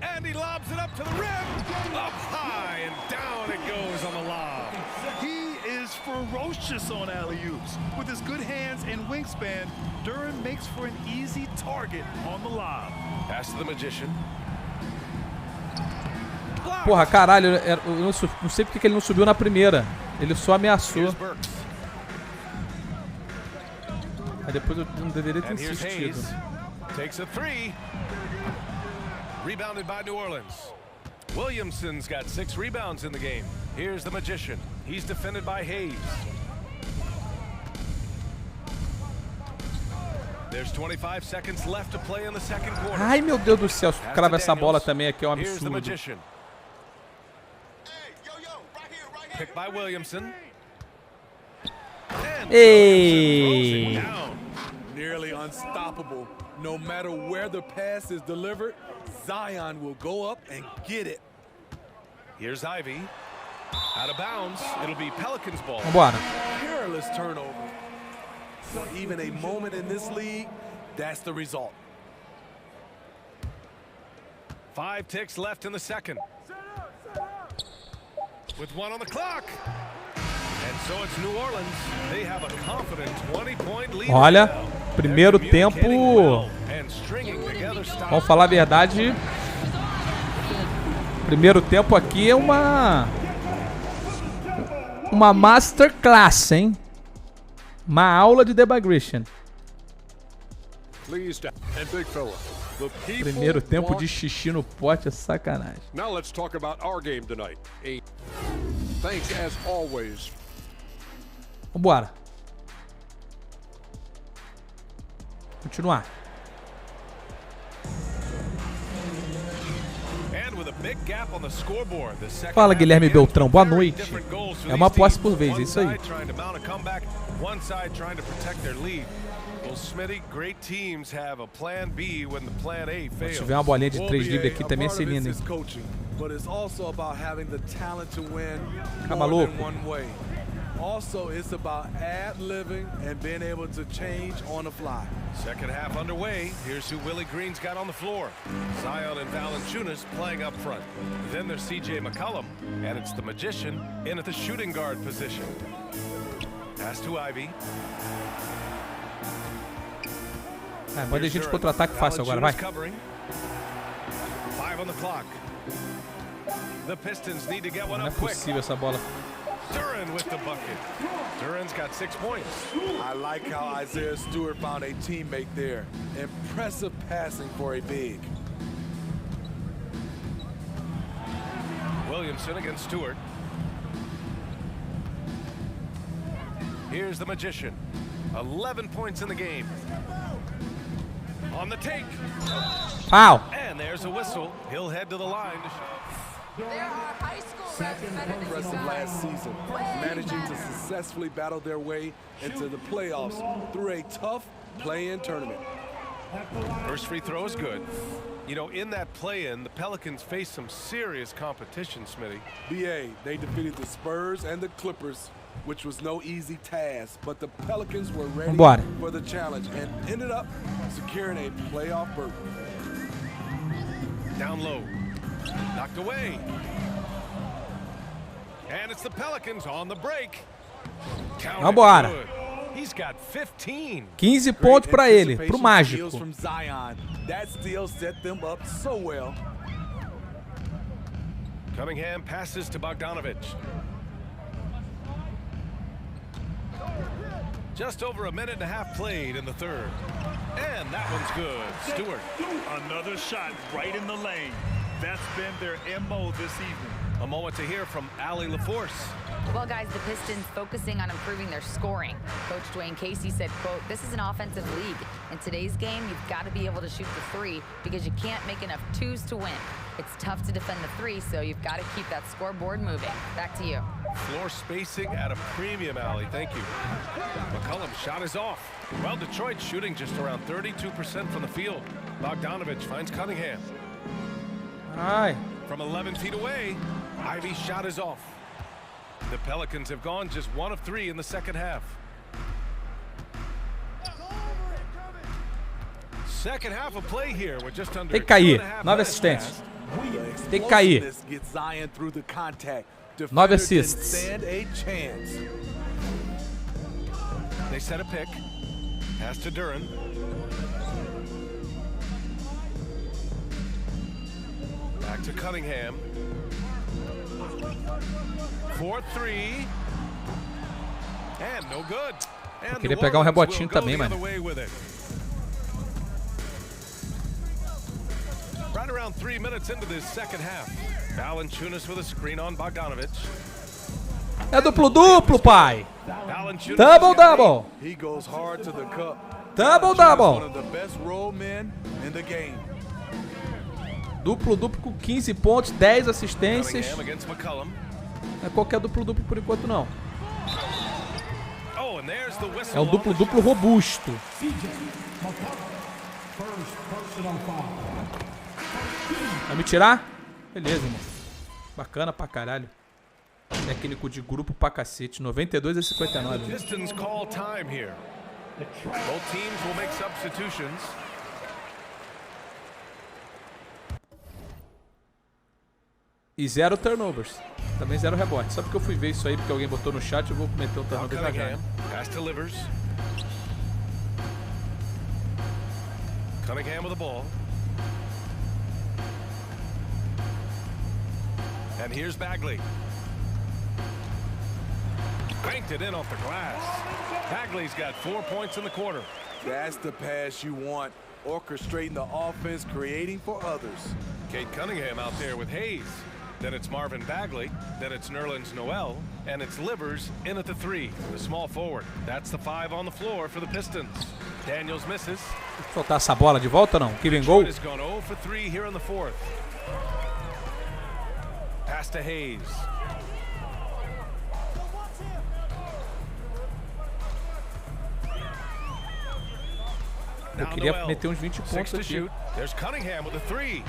L: And he lobs it up to the rim. Up high and down it goes on the lob.
N: He is ferocious on alley-oops. With his good hands and wingspan, Duran makes for an easy target on the lob.
L: Pass to the Magician.
A: Porra, caralho, eu não sei porque ele não subiu na primeira. Ele só ameaçou. Aí depois eu não deveria ter insistido.
L: Takes a 3. Rebounded by New Orleans. Williamson's got 6 rebounds in the game. Here's the Magician. He's defended by Hayes. There's 25 seconds left to play in the second quarter.
A: Ai, meu Deus do céu, se crava essa bola também aqui é um absurdo.
L: Picked by Williamson.
A: Hey.
K: Nearly unstoppable. No matter where the pass is delivered, Zion will go up and get it.
L: Here's Ivy. Out of bounds. It'll be Pelicans ball.
A: Vambora.
K: Perilous turnover. Even a moment in this league, that's the result.
L: 5 ticks left in the second. With 1 on the clock. And so it's New Orleans. They have a confident 20-point lead.
A: Olha, primeiro tempo. Vamos falar a verdade. Primeiro tempo aqui é uma masterclass, hein? Uma aula de The Bagrician. Primeiro tempo de xixi no pote é sacanagem.
H: Now let's talk about our game tonight. Thanks as always.
A: Vambora. Continuar. Fala, Guilherme Beltrão, boa noite. É uma posse por vez, é isso aí. Se tiver uma bolinha de 3 livres aqui também é Celina. Tá maluco?
K: Also, it's about ad-libbing and being able to change on the fly.
L: Second half underway. Here's who Willie Green's got on the floor. Zion and Valanciunas playing up front. Then there's CJ McCollum, and it's the Magician in at the shooting guard position. Pass to Ivy.
A: Manda a gente contra-ataque fácil agora, vai.
L: 5 on the clock. The Pistons need to get one
A: Não é
L: up quick.
A: possível essa bola.
L: Duran with the bucket. Duran's got 6 points.
K: I like how Isaiah Stewart found a teammate there. Impressive passing for a big.
L: Williamson against Stewart. Here's the Magician. 11 points in the game. On the take.
A: Foul.
L: And there's a whistle. He'll head to the line.
K: Impressive last season, managing to successfully battle their way into the playoffs through a tough play-in tournament.
L: First free throw is good. You know, in that play-in, the Pelicans faced some serious competition, Smitty.
K: BA, they defeated the Spurs and the Clippers, which was no easy task, but the Pelicans were ready for the challenge and ended up securing a playoff berth.
L: Down low. Knocked away. And it's the Pelicans on the break.
A: Vambora.
L: He's got 15.
A: 15 pontos pra ele, pro mágico.
K: From Zion. That steal set them up so well.
L: Cunningham passes to Bogdanovich. Just over a minute and a half played in the third. And that one's good. Stewart.
N: Another shot right in the lane. That's been their MO this evening.
L: A moment to hear from Allie LaForce.
M: Well, guys, the Pistons focusing on improving their scoring. Coach Dwayne Casey said, quote, "This is an offensive league. In today's game, you've got to be able to shoot the 3 because you can't make enough 2s to win. It's tough to defend the 3, so you've got to keep that scoreboard moving." Back to you.
L: Floor spacing at a premium, Allie. Thank you. McCollum's shot is off. Well, Detroit's shooting just around 32% from the field. Bogdanovich finds Cunningham.
A: Ai.
L: From 11 feet away, Ivy's shot is off. The Pelicans have gone just 1 of 3 in the second half. Second half of play here with just under
A: Tem que cair. 9 assistências. Tem que cair. 9 assists.
L: They set a pick. Pass to Duran. Back to Cunningham. 4-3. And no good.
A: Eu queria pegar rebotinho também, mano.
L: Right around 3 minutes into this second half. Valanciunas with a screen on Bogdanovich.
A: É duplo-duplo, pai. Double-double.
K: He goes hard to the cup.
A: Double-double.
K: One of the best roll men in the game.
A: Duplo-duplo com 15 pontos, 10 assistências. Não é qualquer duplo-duplo por enquanto, não. É um duplo-duplo robusto. Vai me tirar? Beleza, irmão. Bacana pra caralho. Técnico de grupo pra cacete. 92 a 59.
L: Pistons call time here. Both teams will make substitutions.
A: E 0 turnovers. Também 0 rebote. Só porque eu fui ver isso aí, porque alguém botou no chat, eu vou cometer um turnover já já.
L: Pass to Livers. Cunningham with the ball. And here's Bagley. Banked it in off the glass. Bagley's got 4 points in the quarter.
K: That's the pass you want. Orchestrating the offense, creating for others.
L: Kate Cunningham out there with Hayes. Then it's Marvin Bagley. Then it's Nerlens Noel. And it's Livers in at the 3, the small forward. That's the 5 on the floor for the Pistons. Daniels misses.
A: Soltar essa bola de volta ou não? Que vem gol?
L: Has gone 0 for 3 here in the 4th. Pass to Hayes.
A: Eu queria meter uns 20 pontos aqui.
L: There's Cunningham with a 3.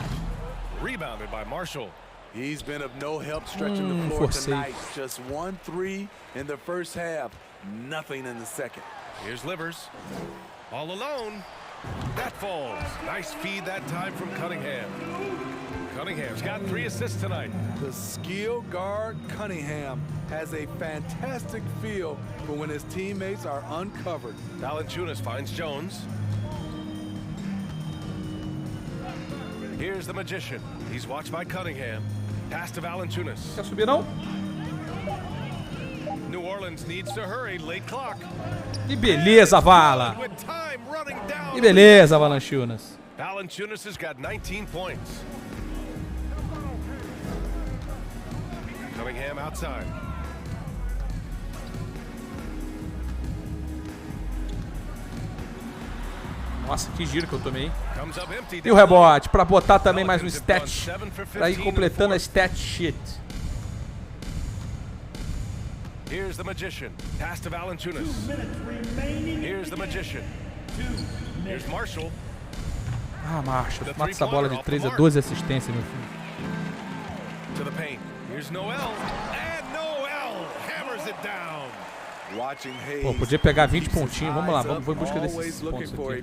L: Rebounded by Marshall.
K: He's been of no help stretching the floor tonight. Just 1 3 in the first half. Nothing in the second.
L: Here's Livers. All alone. That falls. Nice feed that time from Cunningham. Cunningham's got 3 assists tonight.
K: The skill guard Cunningham has a fantastic feel for when his teammates are uncovered.
L: Valanciunas finds Jones. Here's the magician. He's watched by Cunningham. Pass to Valanciunas.
A: Quer subir não?
L: New Orleans needs to hurry. Late clock.
A: Que beleza, Vala. Que beleza, Valanciunas.
L: Valanciunas has got 19 points. Cunningham outside.
A: Nossa, que giro que eu tomei. E o rebote, pra botar também mais um stat. Pra ir completando a stat sheet.
L: Here's the magician. Pass to Valanciunas. Here's the magician. Here's Marshall.
A: Ah, Marshall. Mata essa bola de 3 a 12 assistências, meu filho.
L: To the paint. Here's Noel. And Noel hammers it down.
A: Pô, podia pegar 20 pontinhos. Vamos lá, vamos em busca desses pontos aqui.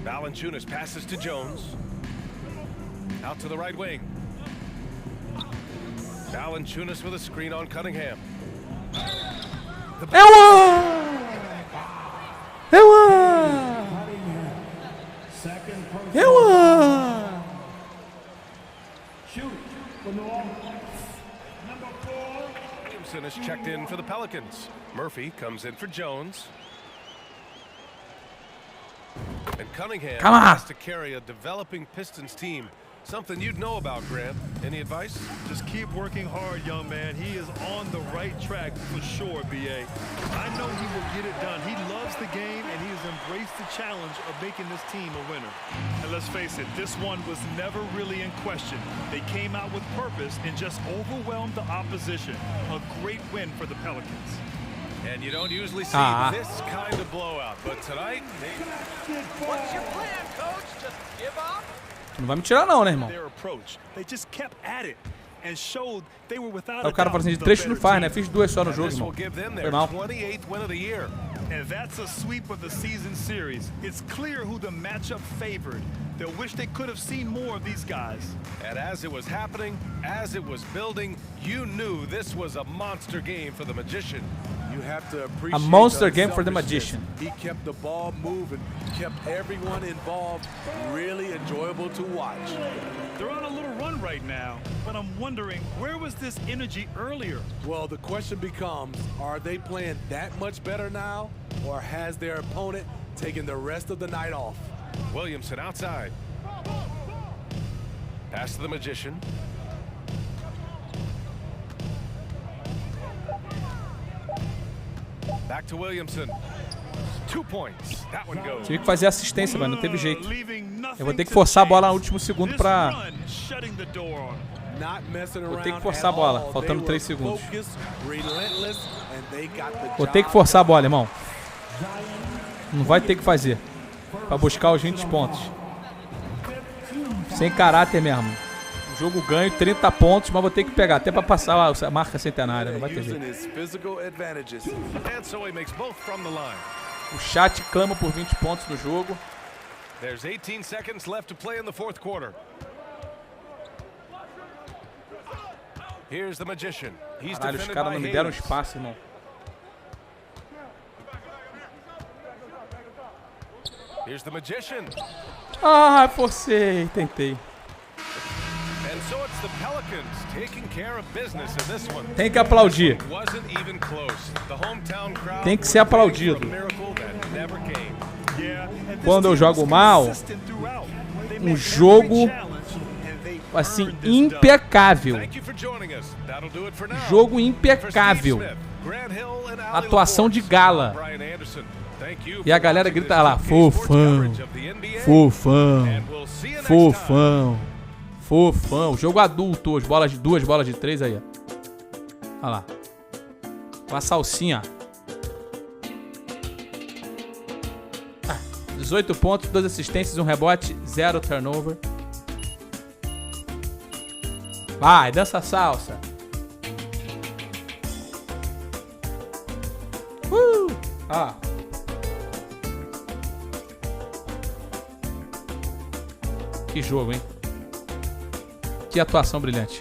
L: Valanciunas passes to Jones. Out to the right wing. Valanciunas with a screen on Cunningham. Williamson is checked in for the Pelicans. Murphy comes in for Jones. And Cunningham has to carry a developing Pistons team. Something you'd know about, Grant. Any advice?
N: Just keep working hard, young man. He is on the right track for sure, B.A. I know he will get it done. He loves the game, and he has embraced the challenge of making this team a winner. And let's face it, this one was never really in question. They came out with purpose and just overwhelmed the opposition. A great win for the Pelicans.
L: And you don't usually see this kind of blowout, but tonight,
B: what's your plan, coach? Just give up?
A: Não vai me tirar não, né, irmão? Aí o cara fala assim, de 3 não faz, né? Fiz 2 só no jogo, irmão. Foi mal.
N: And that's a sweep of the season series. It's clear who the matchup favored. They'll wish they could have seen more of these guys.
L: And as it was happening, as it was building, you knew this was a monster game for the Magician.
K: You have to appreciate
A: a monster game for the Magician.
K: He kept the ball moving, kept everyone involved, really enjoyable to watch.
N: They're on a little run right now, but I'm wondering, where was this energy earlier?
K: Well, the question becomes, are they playing that much better now, or has their opponent taken the rest of the night off?
L: Williamson outside. Pass to the Magician. Back to Williamson.
A: Tive que fazer assistência, mas não teve jeito. Eu vou ter que forçar a bola no último segundo pra... Vou ter que forçar a bola, faltando 3 segundos. Vou ter que forçar a bola, irmão. Não vai ter que fazer. Pra buscar os 20 pontos. Sem caráter mesmo. O jogo ganho, 30 pontos, mas vou ter que pegar. Até pra passar a marca centenária, não vai ter jeito. O chat clama por 20 pontos no jogo.
L: There's 18 seconds left to play in the fourth quarter. Here's the magician. He's
A: Caralho, os caras não me deram espaço, irmão.
L: Here's the magician.
A: Ah, forcei, tentei.
L: And so it's the Pelicans taking care of business in this one.
A: Tem que aplaudir.
L: Wasn't even close. The hometown crowd
A: Tem que ser aplaudido. Quando eu jogo mal, um jogo assim impecável. Jogo impecável. Atuação de gala. E a galera grita lá, fofão, fofão, fofão, fofão. Jogo adulto hoje, duas bolas de 3 aí, ó. Olha lá. Com a salsinha. 18 pontos, 2 assistências, 1 rebote, 0 turnover. Vai, dança salsa. Ah. Que jogo, hein? Que atuação brilhante.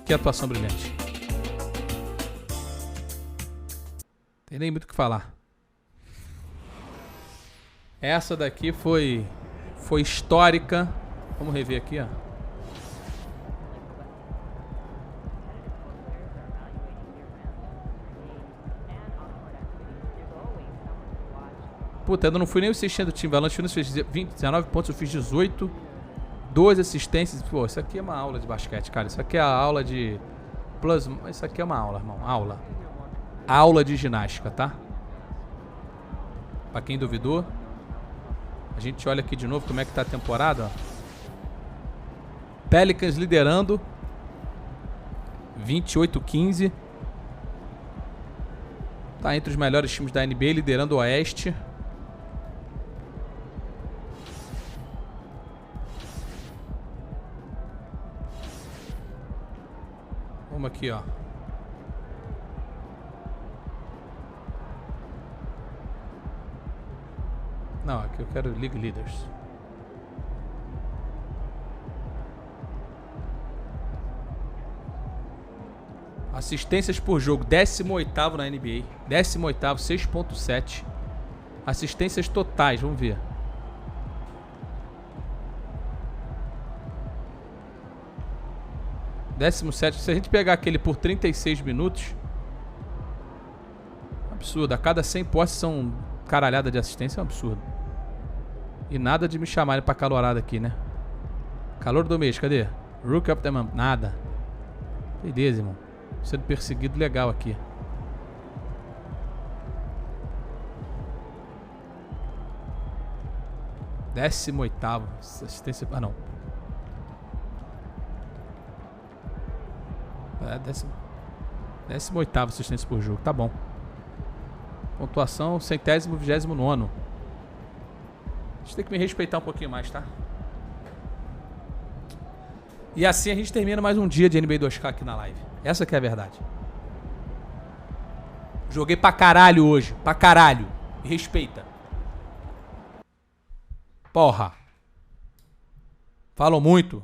A: Que atuação brilhante. Tem nem muito o que falar. Essa daqui foi histórica. Vamos rever aqui, ó. Puta, eu não fui nem o assistente do time. Valanciunas fez 19 pontos, eu fiz 18. 12 assistências. Pô, isso aqui é uma aula de basquete, cara. Isso aqui é a aula de... Isso aqui é uma aula, irmão. Aula de ginástica, tá? Pra quem duvidou. A gente olha aqui de novo como é que tá a temporada, ó. Pelicans liderando. 28-15. Tá entre os melhores times da NBA, liderando o Oeste. Vamos aqui, ó. Não, aqui eu quero League Leaders. Assistências por jogo, 18º na NBA. 18º, 6.7. Assistências totais, vamos ver. Décimo sétimo. Se a gente pegar aquele por 36 minutos, absurdo. A cada 100 posses são caralhada de assistência, é um absurdo. E nada de me chamarem pra calorada aqui, né? Calor do mês, cadê? Rook up the man. Nada. Beleza, irmão. Sendo perseguido legal aqui. Décimo oitavo. Assistência... Ah, não. É, 18º assistência por jogo, tá bom. Pontuação 100º, 29º. A gente tem que me respeitar um pouquinho mais, tá? E assim a gente termina mais um dia de NBA 2K aqui na live. Essa que é a verdade. Joguei pra caralho hoje, pra caralho. Me respeita. Porra. Falam muito.